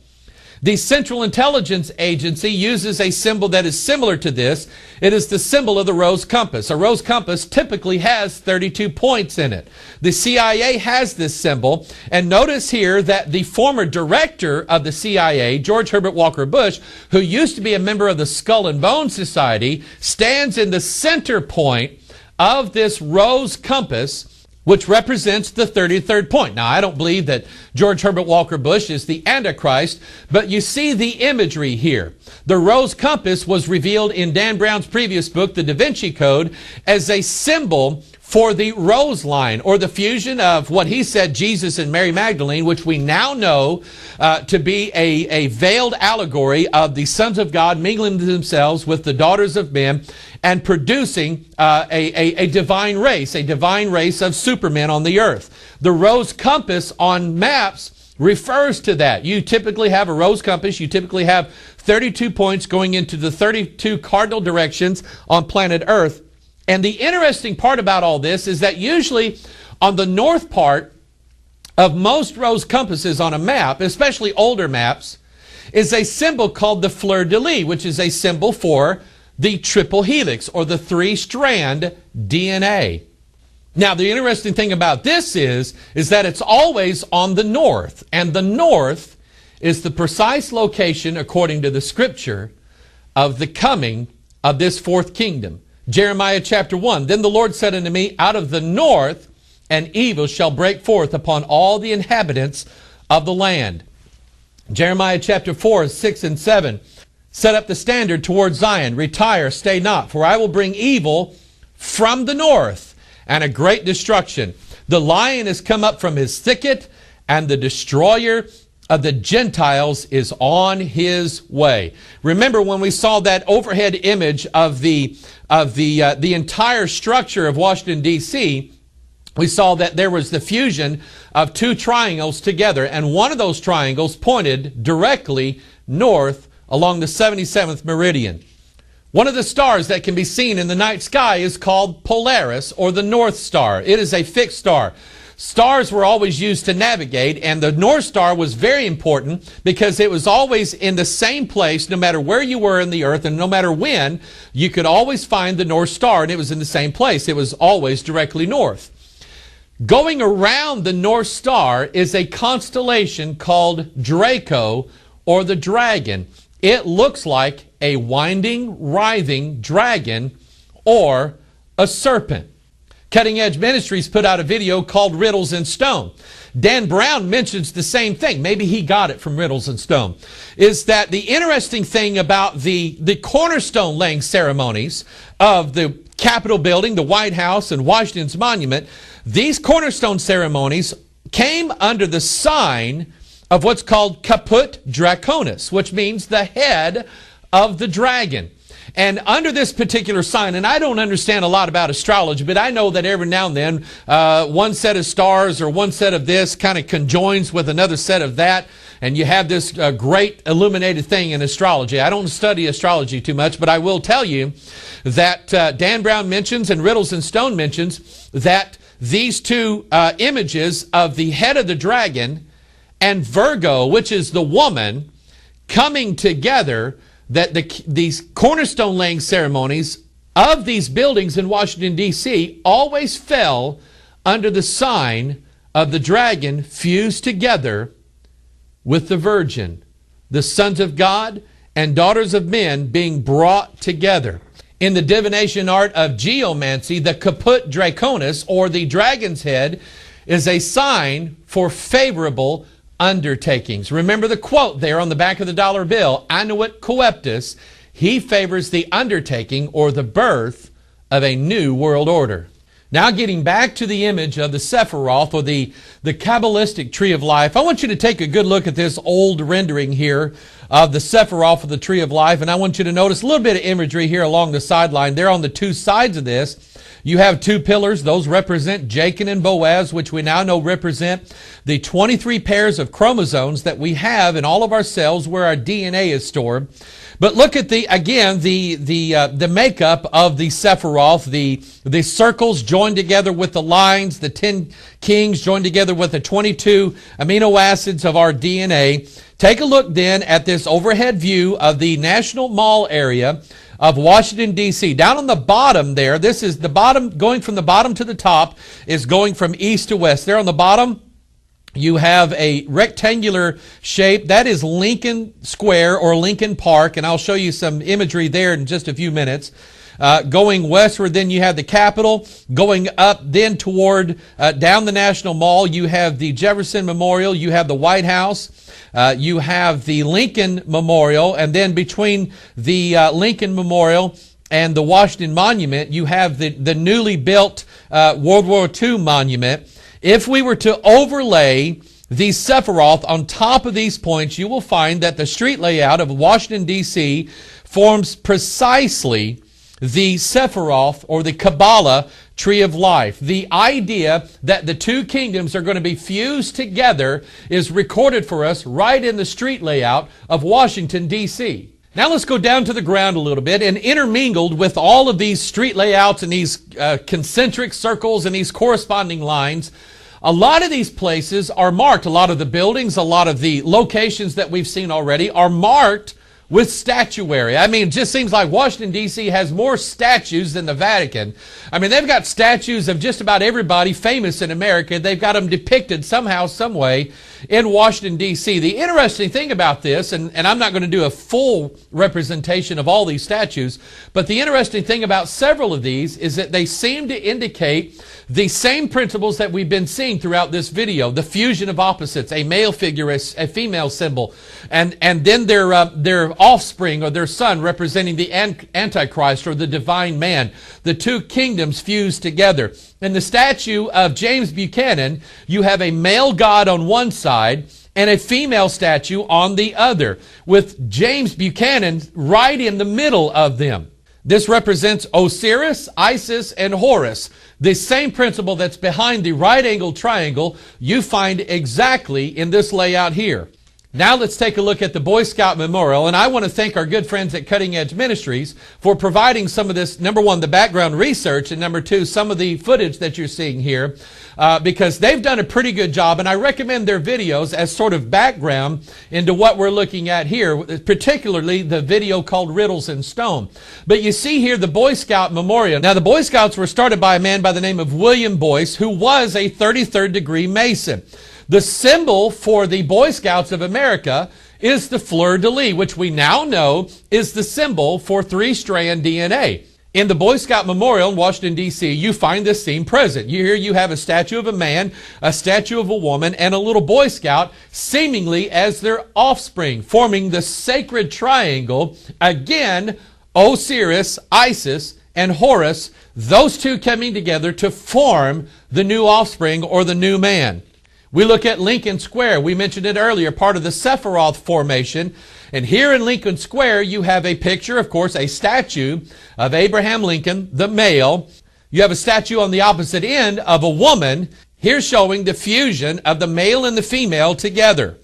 S1: The Central Intelligence Agency uses a symbol that is similar to this. It is the symbol of the rose compass. A rose compass typically has 32 points in it. The CIA has this symbol, and notice here that the former director of the CIA, George Herbert Walker Bush, who used to be a member of the Skull and Bone Society, stands in the center point of this rose compass, which represents the 33rd point. Now, I don't believe that George Herbert Walker Bush is the Antichrist, but you see the imagery here. The rose compass was revealed in Dan Brown's previous book, The Da Vinci Code, as a symbol for the rose line, or the fusion of what he said, Jesus and Mary Magdalene, which we now know to be a veiled allegory of the sons of God mingling themselves with the daughters of men and producing a divine race of supermen on the earth. The rose compass on maps refers to that. You typically have a rose compass. You typically have 32 points going into the 32 cardinal directions on planet Earth. And the interesting part about all this is that usually on the north part of most rose compasses on a map, especially older maps, is a symbol called the fleur-de-lis, which is a symbol for the triple helix, or the three-strand DNA. Now, the interesting thing about this is that it's always on the north, and the north is the precise location, according to the Scripture, of the coming of this fourth kingdom. Jeremiah chapter 1, Then the Lord said unto me, Out of the north an evil shall break forth upon all the inhabitants of the land. Jeremiah chapter 4, 6 and 7, Set up the standard toward Zion, retire, stay not, for I will bring evil from the north, and a great destruction. The lion has come up from his thicket, and the destroyer of the Gentiles is on his way. Remember when we saw that overhead image of the entire structure of Washington D.C., we saw that there was the fusion of two triangles together, and one of those triangles pointed directly north along the 77th meridian. One of the stars that can be seen in the night sky is called Polaris, or the North Star. It is a fixed star. Stars were always used to navigate, and the North Star was very important because it was always in the same place no matter where you were in the earth, and no matter when, you could always find the North Star, and it was in the same place. It was always directly north. Going around the North Star is a constellation called Draco, or the dragon. It looks like a winding, writhing dragon or a serpent. Cutting Edge Ministries put out a video called Riddles in Stone. Dan Brown mentions the same thing. Maybe he got it from Riddles in Stone. Is that the interesting thing about the cornerstone laying ceremonies of the Capitol building, the White House, and Washington's monument, these cornerstone ceremonies came under the sign of what's called Caput Draconis, which means the head of the dragon. And under this particular sign, and I don't understand a lot about astrology, but I know that every now and then one set of stars or one set of this kind of conjoins with another set of that, and you have this great illuminated thing in astrology. I don't study astrology too much, but I will tell you that Dan Brown mentions and Riddles in Stone mentions that these two images of the head of the dragon and Virgo, which is the woman, coming together, that these cornerstone laying ceremonies of these buildings in Washington, D.C. always fell under the sign of the dragon fused together with the virgin, the sons of God and daughters of men being brought together. In the divination art of geomancy, the Caput Draconis, or the dragon's head, is a sign for favorable undertakings. Remember the quote there on the back of the dollar bill, Annuit Coeptus, he favors the undertaking or the birth of a new world order. Now getting back to the image of the Sephiroth, or the Kabbalistic tree of life, I want you to take a good look at this old rendering here of the Sephiroth of the tree of life, and I want you to notice a little bit of imagery here along the sideline. There on the two sides of this, you have two pillars. Those represent Jachin and Boaz, which we now know represent the 23 pairs of chromosomes that we have in all of our cells where our DNA is stored. But look at the makeup of the Sephiroth, the circles joined together with the lines, the 10 kings joined together with the 22 amino acids of our DNA. Take a look then at this overhead view of the National Mall area of Washington, D.C. Down on the bottom there, this is the bottom, going from the bottom to the top, is going from east to west. There on the bottom, you have a rectangular shape. That is Lincoln Square or Lincoln Park, and I'll show you some imagery there in just a few minutes. Going westward, then you have the Capitol. Going up then toward down the National Mall, you have the Jefferson Memorial, you have the White House, you have the Lincoln Memorial, and then between the Lincoln Memorial and the Washington Monument, you have the newly built World War II monument. If we were to overlay the Sephiroth on top of these points, you will find that the street layout of Washington, D.C. forms precisely the Sephiroth or the Kabbalah tree of life. The idea that the two kingdoms are going to be fused together is recorded for us right in the street layout of Washington, D.C. Now let's go down to the ground a little bit, and intermingled with all of these street layouts and these concentric circles and these corresponding lines, a lot of these places are marked. A lot of the buildings, a lot of the locations that we've seen already are marked with statuary. I mean, it just seems like Washington, D.C. has more statues than the Vatican. I mean, they've got statues of just about everybody famous in America. They've got them depicted somehow, some way in Washington, D.C. The interesting thing about this, and I'm not going to do a full representation of all these statues, but the interesting thing about several of these is that they seem to indicate the same principles that we've been seeing throughout this video. The fusion of opposites, a male figure, a female symbol, and then their offspring or their son representing the Antichrist or the divine man. The two kingdoms fused together. In the statue of James Buchanan, you have a male god on one side and a female statue on the other, with James Buchanan right in the middle of them. This represents Osiris, Isis, and Horus. The same principle that's behind the right-angled triangle you find exactly in this layout here. Now let's take a look at the Boy Scout Memorial, and I want to thank our good friends at Cutting Edge Ministries for providing some of this, number one, the background research, and number two, some of the footage that you're seeing here, because they've done a pretty good job, and I recommend their videos as sort of background into what we're looking at here, particularly the video called Riddles in Stone. But you see here the Boy Scout Memorial. Now, the Boy Scouts were started by a man by the name of William Boyce, who was a 33rd degree Mason. The symbol for the Boy Scouts of America is the fleur-de-lis, which we now know is the symbol for three-strand DNA. In the Boy Scout Memorial in Washington, D.C., you find this scene present. Here you have a statue of a man, a statue of a woman, and a little Boy Scout seemingly as their offspring, forming the sacred triangle. Again, Osiris, Isis, and Horus, those two coming together to form the new offspring or the new man. We look at Lincoln Square. We mentioned it earlier, part of the Sephiroth formation. And here in Lincoln Square, you have a picture, of course, a statue of Abraham Lincoln, the male. You have a statue on the opposite end of a woman, here showing the fusion of the male and the female together.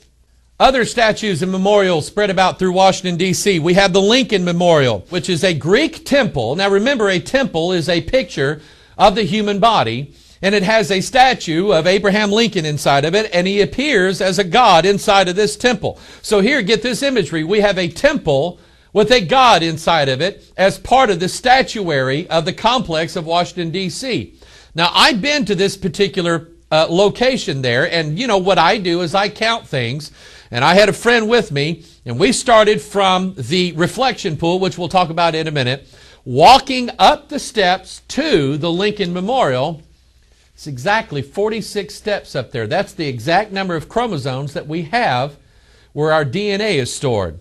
S1: Other statues and memorials spread about through Washington, D.C. We have the Lincoln Memorial, which is a Greek temple. Now remember, a temple is a picture of the human body. And it has a statue of Abraham Lincoln inside of it, and he appears as a god inside of this temple. So here, get this imagery. We have a temple with a god inside of it as part of the statuary of the complex of Washington, D.C. Now, I've been to this particular location there, and you know what I do is I count things. And I had a friend with me, and we started from the reflection pool, which we'll talk about in a minute, walking up the steps to the Lincoln Memorial. It's exactly 46 steps up there. That's the exact number of chromosomes that we have where our DNA is stored.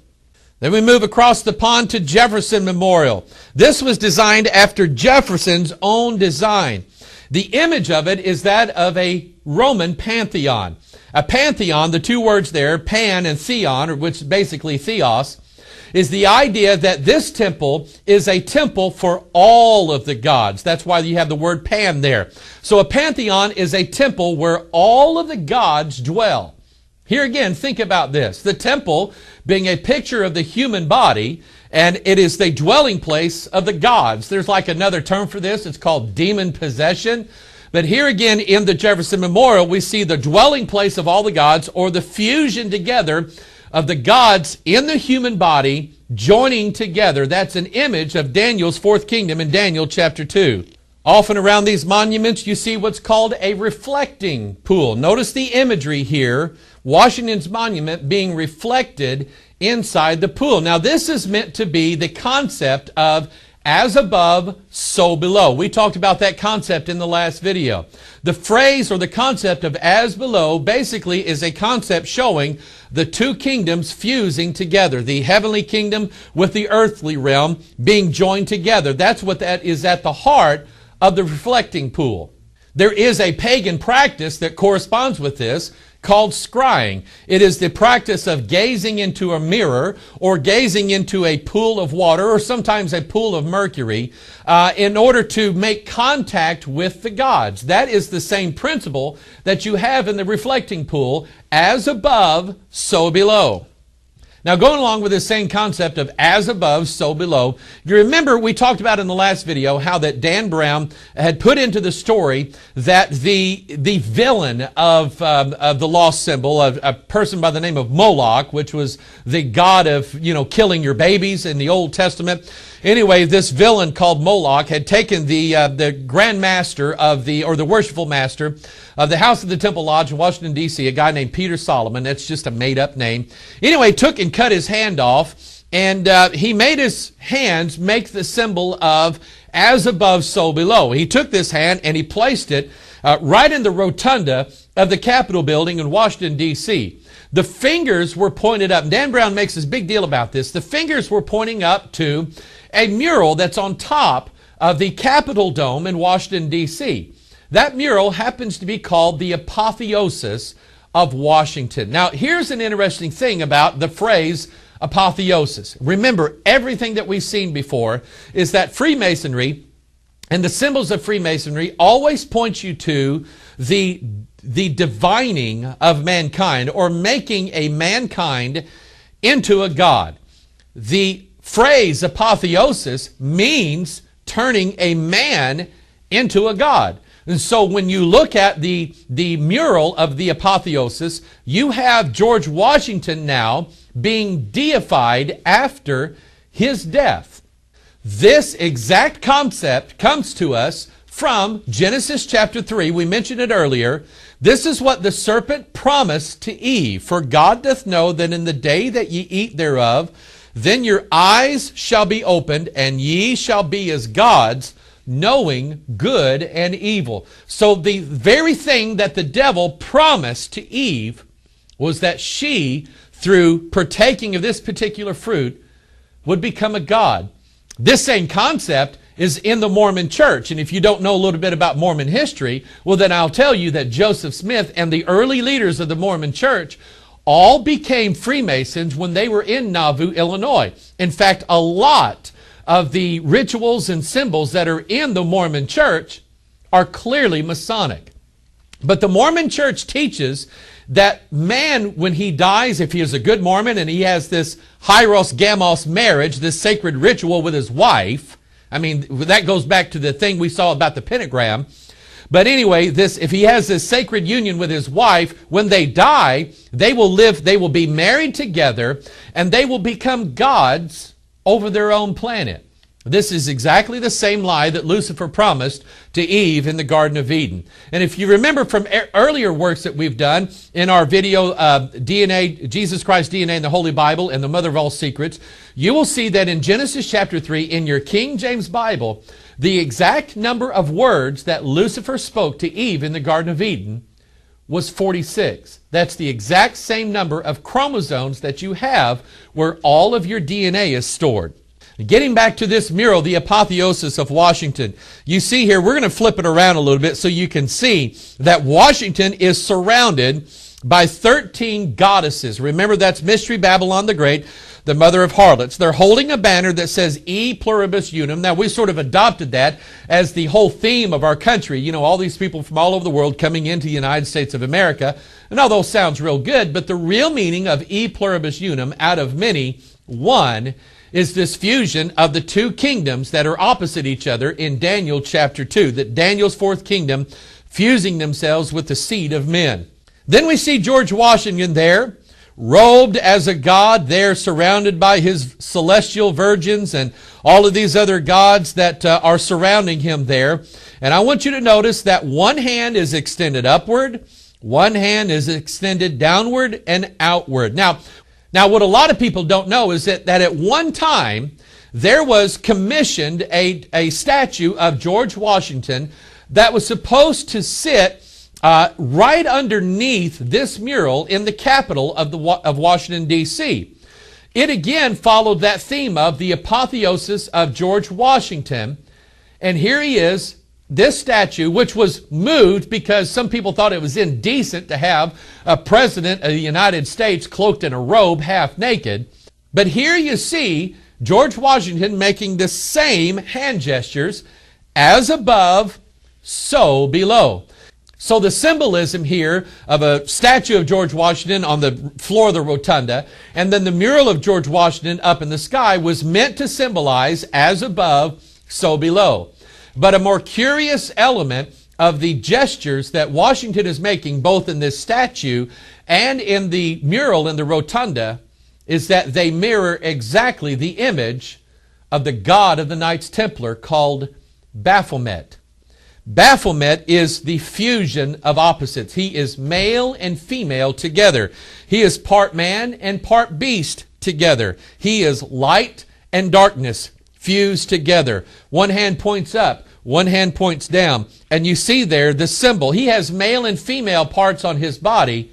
S1: Then we move across the pond to Jefferson Memorial. This was designed after Jefferson's own design. The image of it is that of a Roman pantheon. A pantheon, the two words there, pan and theon, or which is basically theos, is the idea that this temple is a temple for all of the gods. That's why you have the word pan there. So a pantheon is a temple where all of the gods dwell. Here again, think about this. The temple being a picture of the human body, and it is the dwelling place of the gods. There's like another term for this. It's called demon possession. But here again in the Jefferson Memorial, we see the dwelling place of all the gods, or the fusion together of the gods in the human body joining together. That's an image of Daniel's fourth kingdom in Daniel chapter 2. Often around these monuments, you see what's called a reflecting pool. Notice the imagery here, Washington's monument being reflected inside the pool. Now, this is meant to be the concept of As above, so below. We talked about that concept in the last video. The phrase or the concept of as below basically is a concept showing the two kingdoms fusing together. The heavenly kingdom with the earthly realm being joined together. That's what that is at the heart of the reflecting pool. There is a pagan practice that corresponds with this called scrying. It is the practice of gazing into a mirror or gazing into a pool of water or sometimes a pool of mercury in order to make contact with the gods. That is the same principle that you have in the reflecting pool, as above, so below. Now, going along with this same concept of as above, so below, you remember we talked about in the last video how that Dan Brown had put into the story that the villain of the lost symbol, a person by the name of Moloch, which was the god of, killing your babies in the Old Testament. Anyway, this villain called Moloch had taken the Grand Master of the worshipful master of the House of the Temple Lodge in Washington, D.C., a guy named Peter Solomon. That's just a made-up name. Anyway, took and cut his hand off, and he made his hands make the symbol of as above, so below. He took this hand and he placed it right in the rotunda of the Capitol building in Washington, D.C. The fingers were pointed up. Dan Brown makes this big deal about this. The fingers were pointing up to a mural that's on top of the Capitol Dome in Washington, D.C. That mural happens to be called the Apotheosis of Washington. Now, here's an interesting thing about the phrase apotheosis. Remember, everything that we've seen before is that Freemasonry and the symbols of Freemasonry always point you to the divining of mankind, or making a mankind into a god. The phrase apotheosis means turning a man into a god. And so when you look at the mural of the apotheosis, you have George Washington now being deified after his death. This exact concept comes to us from Genesis chapter 3. We mentioned it earlier. This is what the serpent promised to Eve. For God doth know that in the day that ye eat thereof, then your eyes shall be opened, and ye shall be as gods, knowing good and evil. So the very thing that the devil promised to Eve was that she, through partaking of this particular fruit, would become a god. This same concept is in the Mormon church. And if you don't know a little bit about Mormon history, well, then I'll tell you that Joseph Smith and the early leaders of the Mormon church all became Freemasons when they were in Nauvoo, Illinois. In fact, a lot of the rituals and symbols that are in the Mormon church are clearly Masonic. But the Mormon church teaches that man, when he dies, if he is a good Mormon and he has this hieros gamos marriage, this sacred ritual with his wife, I mean, that goes back to the thing we saw about the pentagram. But anyway, if he has this sacred union with his wife, when they die, they will be married together, and they will become gods over their own planet. This is exactly the same lie that Lucifer promised to Eve in the Garden of Eden. And if you remember from earlier works that we've done in our video, DNA, Jesus Christ, DNA, and the Holy Bible, and the Mother of All Secrets, you will see that in Genesis chapter 3, in your King James Bible, the exact number of words that Lucifer spoke to Eve in the Garden of Eden was 46. That's the exact same number of chromosomes that you have where all of your DNA is stored. Getting back to this mural, the Apotheosis of Washington, you see here, we're going to flip it around a little bit so you can see that Washington is surrounded by 13 goddesses. Remember, that's Mystery Babylon the Great, the mother of harlots. They're holding a banner that says E pluribus unum. Now, we sort of adopted that as the whole theme of our country. You know, all these people from all over the world coming into the United States of America. And although it sounds real good, but the real meaning of E pluribus unum, out of many, one, is this fusion of the two kingdoms that are opposite each other in Daniel chapter 2. That Daniel's fourth kingdom fusing themselves with the seed of men. Then we see George Washington there, robed as a god, there surrounded by his celestial virgins and all of these other gods that are surrounding him there. And I want you to notice that one hand is extended upward, one hand is extended downward and outward. Now, what a lot of people don't know is that at one time, there was commissioned a statue of George Washington that was supposed to sit right underneath this mural in the Capitol of Washington, D.C. It again followed that theme of the apotheosis of George Washington. And here he is, this statue, which was moved because some people thought it was indecent to have a president of the United States cloaked in a robe, half naked. But here you see George Washington making the same hand gestures, as above, so below. So the symbolism here of a statue of George Washington on the floor of the rotunda, and then the mural of George Washington up in the sky, was meant to symbolize as above, so below. But a more curious element of the gestures that Washington is making, both in this statue and in the mural in the rotunda, is that they mirror exactly the image of the god of the Knights Templar called Baphomet. Baphomet is the fusion of opposites. He is male and female together. He is part man and part beast together. He is light and darkness fused together. One hand points up, one hand points down. And you see there the symbol. He has male and female parts on his body.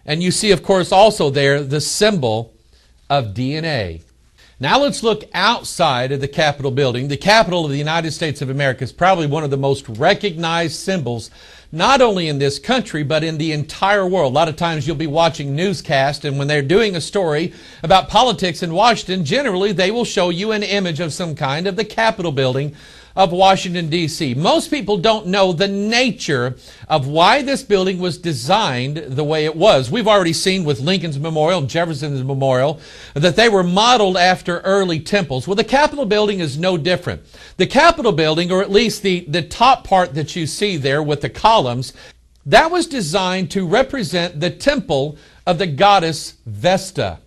S1: And you see, of course, also there the symbol of DNA. Now let's look outside of the Capitol building. The Capitol of the United States of America is probably one of the most recognized symbols, not only in this country, but in the entire world. A lot of times you'll be watching newscasts, and when they're doing a story about politics in Washington, generally they will show you an image of some kind of the Capitol building of Washington, D.C. Most people don't know the nature of why this building was designed the way it was. We've already seen with Lincoln's Memorial and Jefferson's Memorial that they were modeled after early temples. Well, the Capitol building is no different. The Capitol building, or at least the top part that you see there with the columns, that was designed to represent the temple of the goddess Vesta.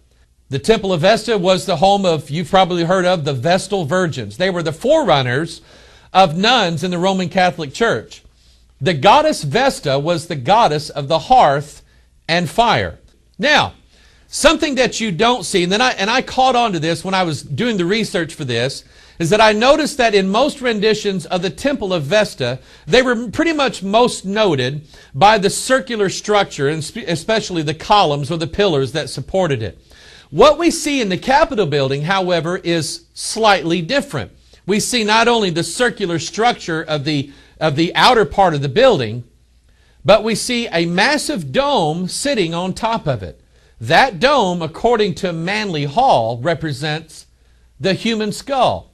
S1: The Temple of Vesta was the home of, you've probably heard of, the Vestal Virgins. They were the forerunners of nuns in the Roman Catholic Church. The goddess Vesta was the goddess of the hearth and fire. Now, something that you don't see, and I caught on to this when I was doing the research for this, is that I noticed that in most renditions of the Temple of Vesta, they were pretty much most noted by the circular structure, and especially the columns or the pillars that supported it. What we see in the Capitol building, however, is slightly different. We see not only the circular structure of the outer part of the building, but we see a massive dome sitting on top of it. That dome, according to Manly Hall, represents the human skull.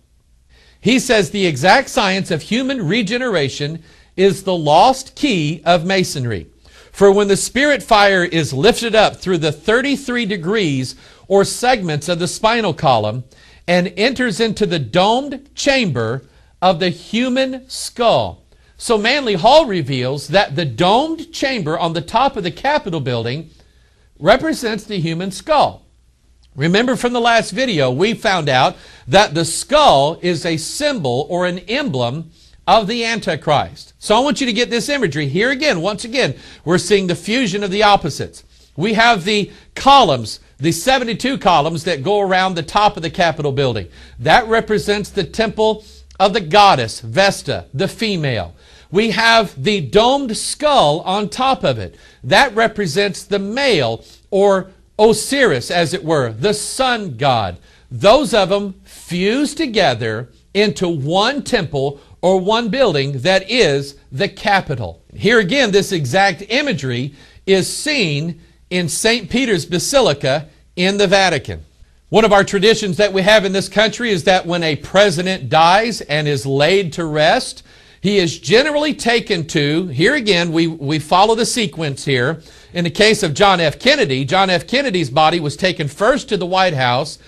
S1: He says the exact science of human regeneration is the lost key of Masonry. For when the spirit fire is lifted up through the 33 degrees or segments of the spinal column and enters into the domed chamber of the human skull. So Manly Hall reveals that the domed chamber on the top of the Capitol building represents the human skull. Remember from the last video, we found out that the skull is a symbol or an emblem of the Antichrist. So I want you to get this imagery. Here again, once again, we're seeing the fusion of the opposites. We have the columns, the 72 columns that go around the top of the Capitol building. That represents the temple of the goddess, Vesta, the female. We have the domed skull on top of it. That represents the male, or Osiris, as it were, the sun god. Those of them fused together into one temple or one building that is the Capitol. Here again, this exact imagery is seen in St. Peter's Basilica in the Vatican. One of our traditions that we have in this country is that when a president dies and is laid to rest, he is generally taken to, here again, we follow the sequence here. In the case of John F. Kennedy, John F. Kennedy's body was taken first to the White House,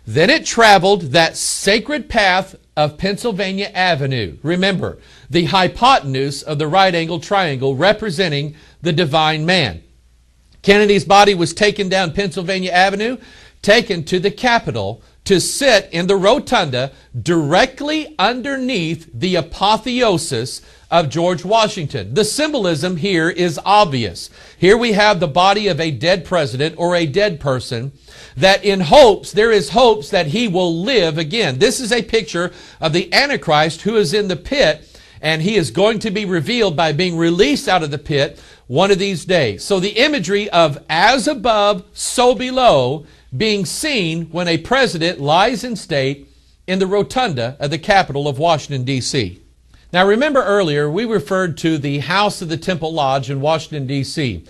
S1: then it traveled that sacred path of Pennsylvania Avenue. Remember, the hypotenuse of the right-angled triangle representing the divine man. Kennedy's body was taken down Pennsylvania Avenue, taken to the Capitol to sit in the rotunda directly underneath the apotheosis of George Washington. The symbolism here is obvious. Here we have the body of a dead president or a dead person that there is hopes that he will live again. This is a picture of the Antichrist who is in the pit, and he is going to be revealed by being released out of the pit one of these days. So the imagery of as above, so below being seen when a president lies in state in the rotunda of the Capitol of Washington, D.C. Now remember earlier we referred to the House of the Temple Lodge in Washington, D.C.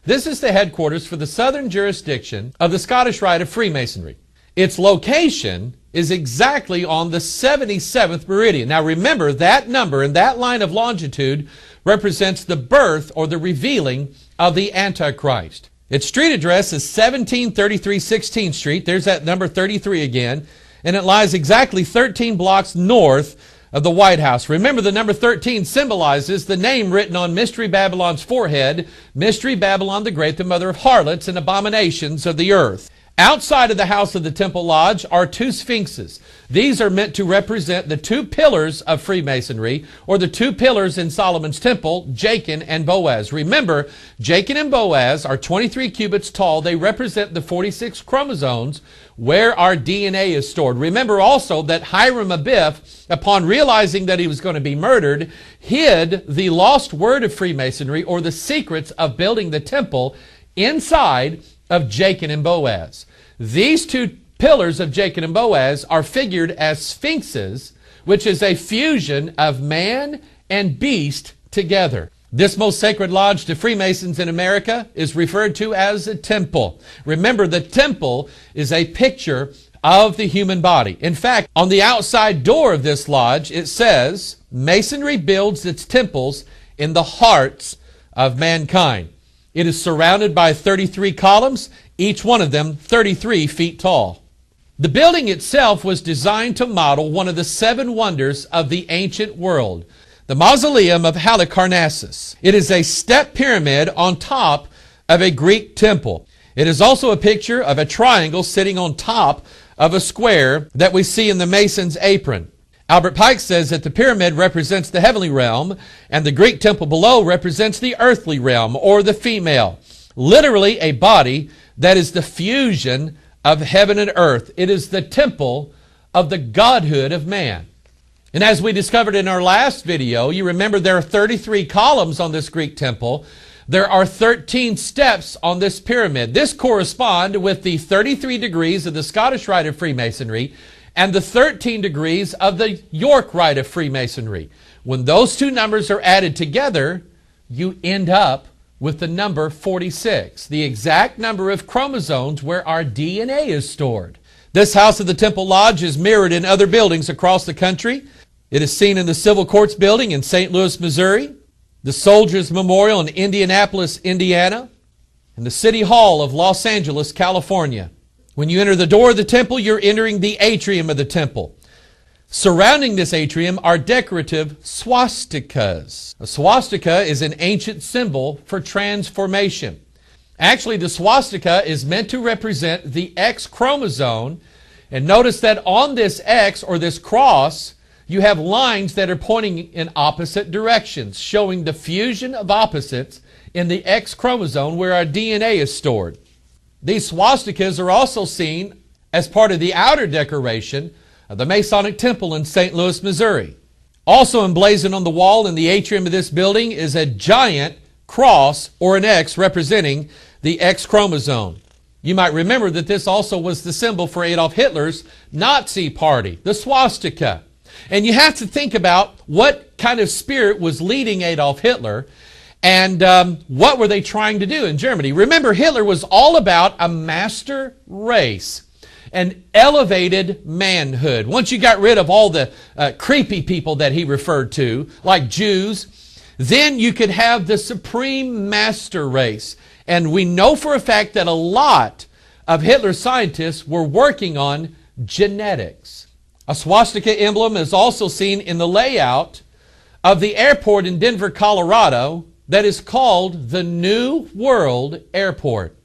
S1: This is the headquarters for the southern jurisdiction of the Scottish Rite of Freemasonry. Its location is exactly on the 77th meridian. Now remember, that number and that line of longitude represents the birth or the revealing of the Antichrist. Its street address is 1733 16th Street. There's that number 33 again. And it lies exactly 13 blocks north of the White House. Remember, the number 13 symbolizes the name written on Mystery Babylon's forehead, Mystery Babylon the Great, the mother of harlots and abominations of the earth. Outside of the House of the Temple Lodge are two sphinxes. These are meant to represent the two pillars of Freemasonry, or the two pillars in Solomon's temple, Jachin and Boaz. Remember, Jachin and Boaz are 23 cubits tall. They represent the 46 chromosomes where our DNA is stored. Remember also that Hiram Abiff, upon realizing that he was going to be murdered, hid the lost word of Freemasonry, or the secrets of building the temple, inside of Jachin and Boaz. These two pillars of Jachin and Boaz are figured as sphinxes, which is a fusion of man and beast together. This most sacred lodge to Freemasons in America is referred to as a temple. Remember, the temple is a picture of the human body. In fact, on the outside door of this lodge, it says, Masonry builds its temples in the hearts of mankind. It is surrounded by 33 columns, each one of them 33 feet tall. The building itself was designed to model one of the seven wonders of the ancient world, the Mausoleum of Halicarnassus. It is a step pyramid on top of a Greek temple. It is also a picture of a triangle sitting on top of a square that we see in the Mason's apron. Albert Pike says that the pyramid represents the heavenly realm, and the Greek temple below represents the earthly realm, or the female. Literally a body that is the fusion of heaven and earth. It is the temple of the godhood of man. And as we discovered in our last video, you remember there are 33 columns on this Greek temple. There are 13 steps on this pyramid. This corresponds with the 33 degrees of the Scottish Rite of Freemasonry and the 13 degrees of the York Rite of Freemasonry. When those two numbers are added together, you end up with the number 46, the exact number of chromosomes where our DNA is stored. This House of the Temple Lodge is mirrored in other buildings across the country. It is seen in the Civil Courts Building in St. Louis, Missouri, the Soldiers Memorial in Indianapolis, Indiana, and the City Hall of Los Angeles, California. When you enter the door of the temple, you're entering the atrium of the temple. Surrounding this atrium are decorative swastikas. A swastika is an ancient symbol for transformation. Actually, the swastika is meant to represent the X chromosome. And notice that on this X, or this cross, you have lines that are pointing in opposite directions, showing the fusion of opposites in the X chromosome where our DNA is stored. These swastikas are also seen as part of the outer decoration of the Masonic Temple in St. Louis, Missouri. Also emblazoned on the wall in the atrium of this building is a giant cross, or an X, representing the X chromosome. You might remember that this also was the symbol for Adolf Hitler's Nazi party, the swastika. And you have to think about what kind of spirit was leading Adolf Hitler, and what were they trying to do in Germany. Remember, Hitler was all about a master race, an elevated manhood. Once you got rid of all the creepy people that he referred to, like Jews, then you could have the supreme master race. And we know for a fact that a lot of Hitler's scientists were working on genetics. A swastika emblem is also seen in the layout of the airport in Denver, Colorado, that is called the New World Airport.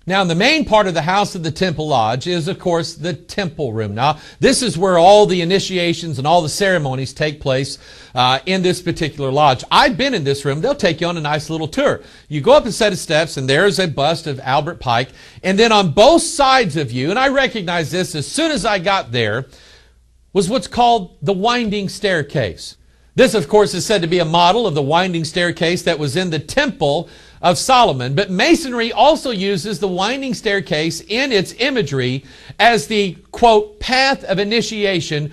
S1: Now, the main part of the House of the Temple Lodge is, of course, the temple room. Now, this is where all the initiations and all the ceremonies take place in this particular lodge. I've been in this room. They'll take you on a nice little tour. You go up a set of steps, and there's a bust of Albert Pike. And then on both sides of you, and I recognized this as soon as I got there, was what's called the winding staircase. This, of course, is said to be a model of the winding staircase that was in the Temple of Solomon. But Masonry also uses the winding staircase in its imagery as the, quote, path of initiation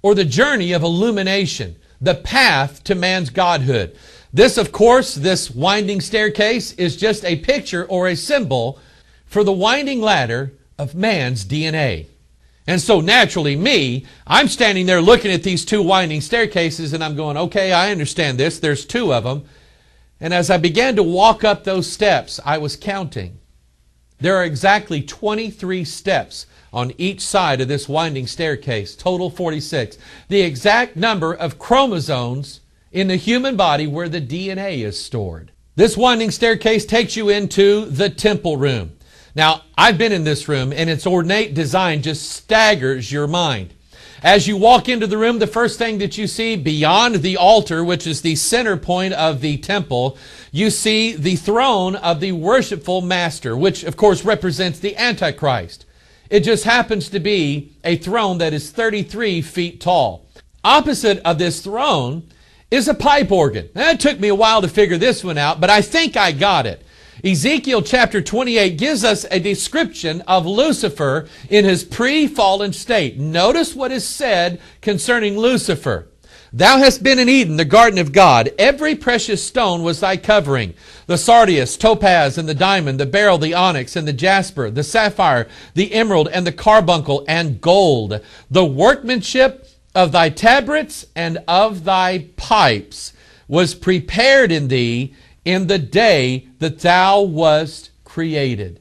S1: or the journey of illumination, the path to man's godhood. This, of course, this winding staircase is just a picture or a symbol for the winding ladder of man's DNA. And so naturally, I'm standing there looking at these two winding staircases and I'm going, okay, I understand this. There's two of them. And as I began to walk up those steps, I was counting. There are exactly 23 steps on each side of this winding staircase, total 46. The exact number of chromosomes in the human body where the DNA is stored. This winding staircase takes you into the temple room. Now, I've been in this room, and its ornate design just staggers your mind. As you walk into the room, the first thing that you see beyond the altar, which is the center point of the temple, you see the throne of the worshipful master, which, of course, represents the Antichrist. It just happens to be a throne that is 33 feet tall. Opposite of this throne is a pipe organ. Now, it took me a while to figure this one out, but I think I got it. Ezekiel chapter 28 gives us a description of Lucifer in his pre-fallen state. Notice what is said concerning Lucifer. Thou hast been in Eden, the garden of God. Every precious stone was thy covering. The sardius, topaz, and the diamond, the beryl, the onyx, and the jasper, the sapphire, the emerald, and the carbuncle, and gold. The workmanship of thy tabrets and of thy pipes was prepared in thee in the day that thou wast created.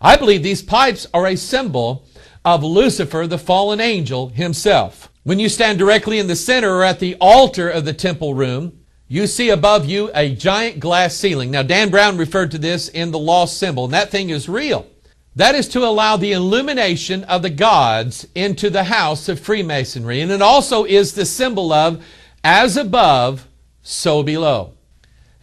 S1: I believe these pipes are a symbol of Lucifer, the fallen angel himself. When you stand directly in the center or at the altar of the temple room, you see above you a giant glass ceiling. Now, Dan Brown referred to this in the lost symbol, and that thing is real. That is to allow the illumination of the gods into the house of Freemasonry. And it also is the symbol of as above, so below.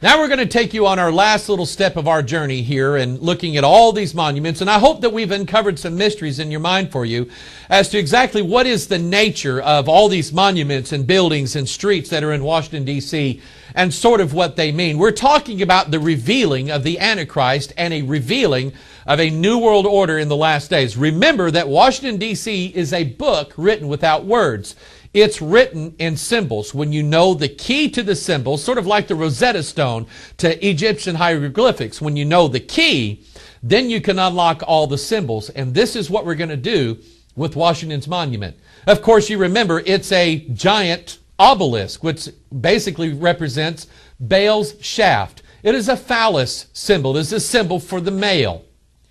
S1: Now we're going to take you on our last little step of our journey here and looking at all these monuments. And I hope that we've uncovered some mysteries in your mind for you as to exactly what is the nature of all these monuments and buildings and streets that are in Washington, D.C. and sort of what they mean. We're talking about the revealing of the Antichrist and a revealing of a new world order in the last days. Remember that Washington, D.C. is a book written without words. It's written in symbols. When you know the key to the symbols, sort of like the Rosetta Stone to Egyptian hieroglyphics, when you know the key, then you can unlock all the symbols. And this is what we're going to do with Washington's monument. Of course, you remember it's a giant obelisk, which basically represents Baal's shaft. It is a phallus symbol. It's a symbol for the male.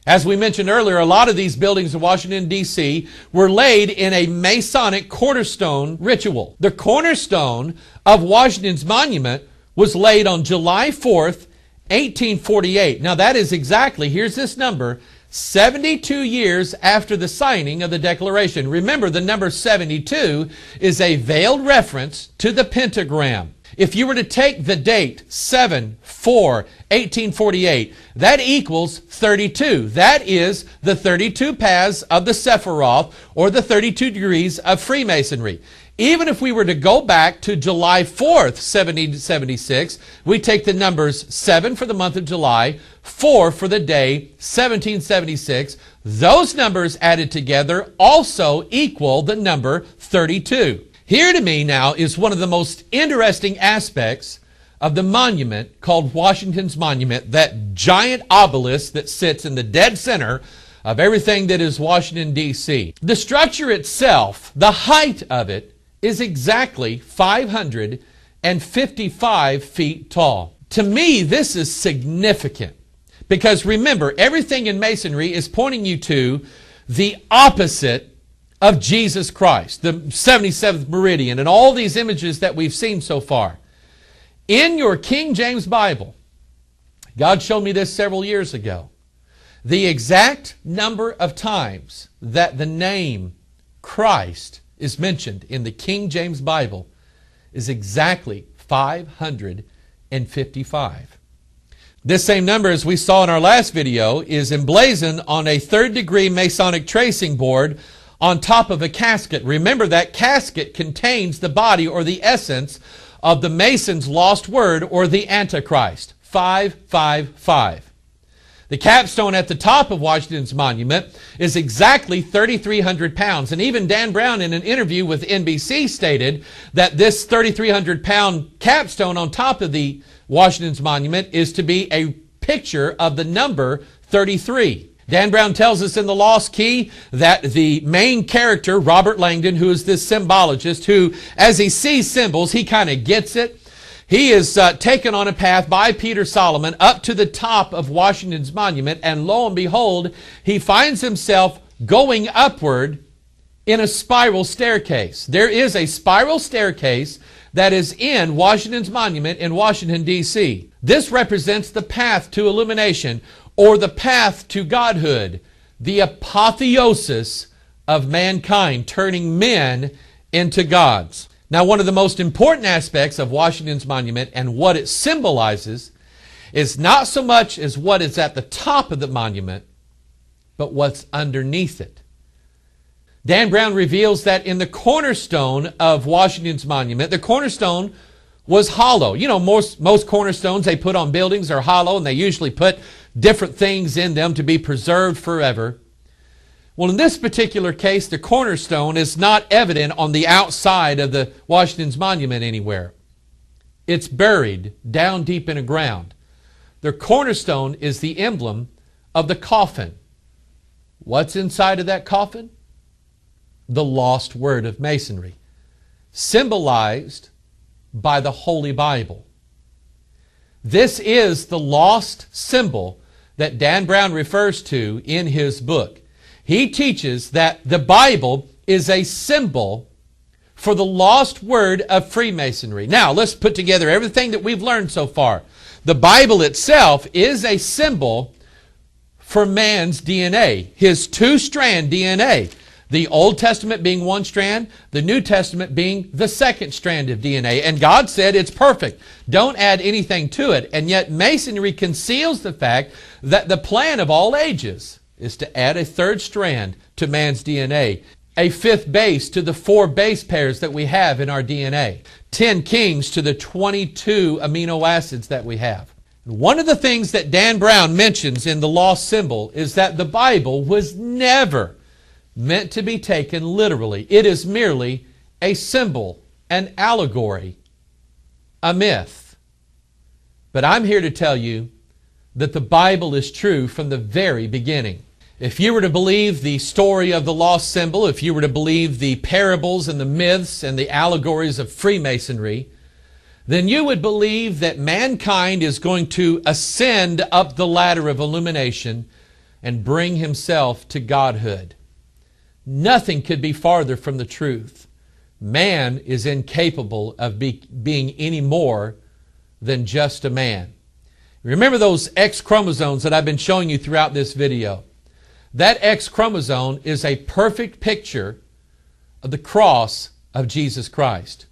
S1: As we mentioned earlier, a lot of these buildings in Washington, D.C. were laid in a Masonic cornerstone ritual. The cornerstone of Washington's monument was laid on July 4th, 1848. Now that is exactly, here's this number, 72 years after the signing of the Declaration. Remember, the number 72 is a veiled reference to the pentagram. If you were to take the date 7/4/1848, that equals 32. That is the 32 paths of the Sephiroth, or the 32 degrees of Freemasonry. Even if we were to go back to July 4th, 1776, we take the numbers 7 for the month of July, 4 for the day, 1776. Those numbers added together also equal the number 32. Here to me now is one of the most interesting aspects of the monument called Washington's Monument, that giant obelisk that sits in the dead center of everything that is Washington, D.C. The structure itself, the height of it, is exactly 555 feet tall. To me, this is significant because remember, everything in Masonry is pointing you to the opposite of Jesus Christ, the 77th meridian, and all these images that we've seen so far. In your King James Bible, God showed me this several years ago. The exact number of times that the name Christ is mentioned in the King James Bible is exactly 555. This same number, as we saw in our last video, is emblazoned on a third-degree Masonic tracing board on top of a casket. Remember, that casket contains the body or the essence of the Mason's lost word or the Antichrist. 555. The capstone at the top of Washington's monument is exactly 3,300 pounds. And even Dan Brown, in an interview with NBC, stated that this 3,300-pound capstone on top of the Washington's monument is to be a picture of the number 33. Dan Brown tells us in The Lost Key that the main character, Robert Langdon, who is this symbologist, who, as he sees symbols, he kind of gets it. He is taken on a path by Peter Solomon up to the top of Washington's monument, and lo and behold, he finds himself going upward in a spiral staircase. There is a spiral staircase that is in Washington's monument in Washington, D.C. This represents the path to illumination, or the path to godhood, the apotheosis of mankind, turning men into gods. Now, one of the most important aspects of Washington's monument and what it symbolizes is not so much as what is at the top of the monument, but what's underneath it. Dan Brown reveals that in the cornerstone of Washington's monument, the cornerstone was hollow. You know, most cornerstones they put on buildings are hollow, and they usually put different things in them to be preserved forever. Well, in this particular case, the cornerstone is not evident on the outside of the Washington's monument anywhere. It's buried down deep in the ground. The cornerstone is the emblem of the coffin. What's inside of that coffin? The lost word of Masonry, symbolized by the Holy Bible. This is the lost symbol that Dan Brown refers to in his book. He teaches that the Bible is a symbol for the lost word of Freemasonry. Now, let's put together everything that we've learned so far. The Bible itself is a symbol for man's DNA, his two-strand DNA. The Old Testament being one strand, the New Testament being the second strand of DNA. And God said it's perfect. Don't add anything to it. And yet Masonry conceals the fact that the plan of all ages is to add a third strand to man's DNA, a fifth base to the 4 base pairs that we have in our DNA, 10 kings to the 22 amino acids that we have. One of the things that Dan Brown mentions in the lost symbol is that the Bible was never meant to be taken literally. It is merely a symbol, an allegory, a myth. But I'm here to tell you that the Bible is true from the very beginning. If you were to believe the story of the lost symbol, if you were to believe the parables and the myths and the allegories of Freemasonry, then you would believe that mankind is going to ascend up the ladder of illumination and bring himself to godhood. Nothing could be farther from the truth. Man is incapable of being any more than just a man. Remember those X chromosomes that I've been showing you throughout this video? That X chromosome is a perfect picture of the cross of Jesus Christ.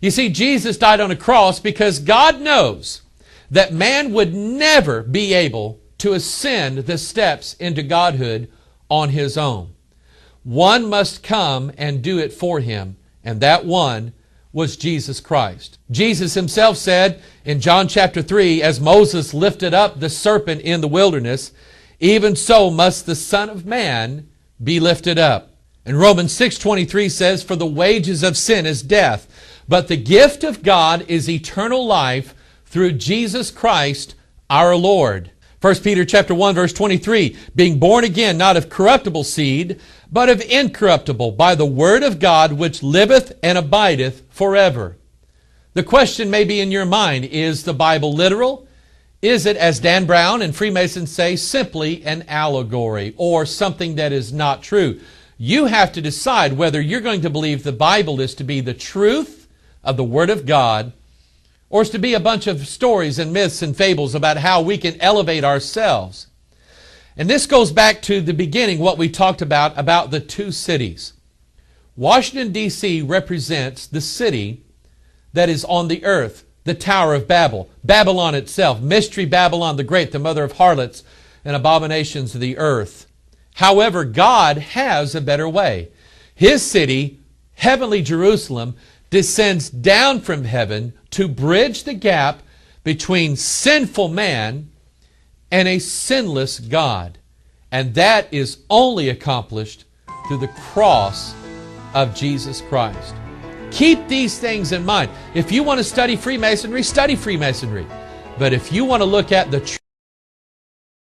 S1: You see, Jesus died on a cross because God knows that man would never be able to ascend the steps into godhood on his own. One must come and do it for him, and that one was Jesus Christ. Jesus himself said in John chapter 3, as Moses lifted up the serpent in the wilderness, even so must the Son of Man be lifted up. And Romans 6:23 says, for the wages of sin is death, but the gift of God is eternal life through Jesus Christ our Lord. 1 Peter chapter 1 verse 23, being born again, not of corruptible seed, but of incorruptible, by the word of God, which liveth and abideth forever. The question may be in your mind, is the Bible literal? Is it, as Dan Brown and Freemasons say, simply an allegory or something that is not true? You have to decide whether you're going to believe the Bible is to be the truth of the Word of God, or is to be a bunch of stories and myths and fables about how we can elevate ourselves. And this goes back to the beginning, what we talked about the two cities. Washington, D.C. represents the city that is on the earth, the Tower of Babel, Babylon itself, Mystery Babylon the Great, the mother of harlots and abominations of the earth. However, God has a better way. His city, heavenly Jerusalem, descends down from heaven to bridge the gap between sinful man and a sinless God. And that is only accomplished through the cross of Jesus Christ. Keep these things in mind. If you want to study Freemasonry, study Freemasonry. But if you want to look at the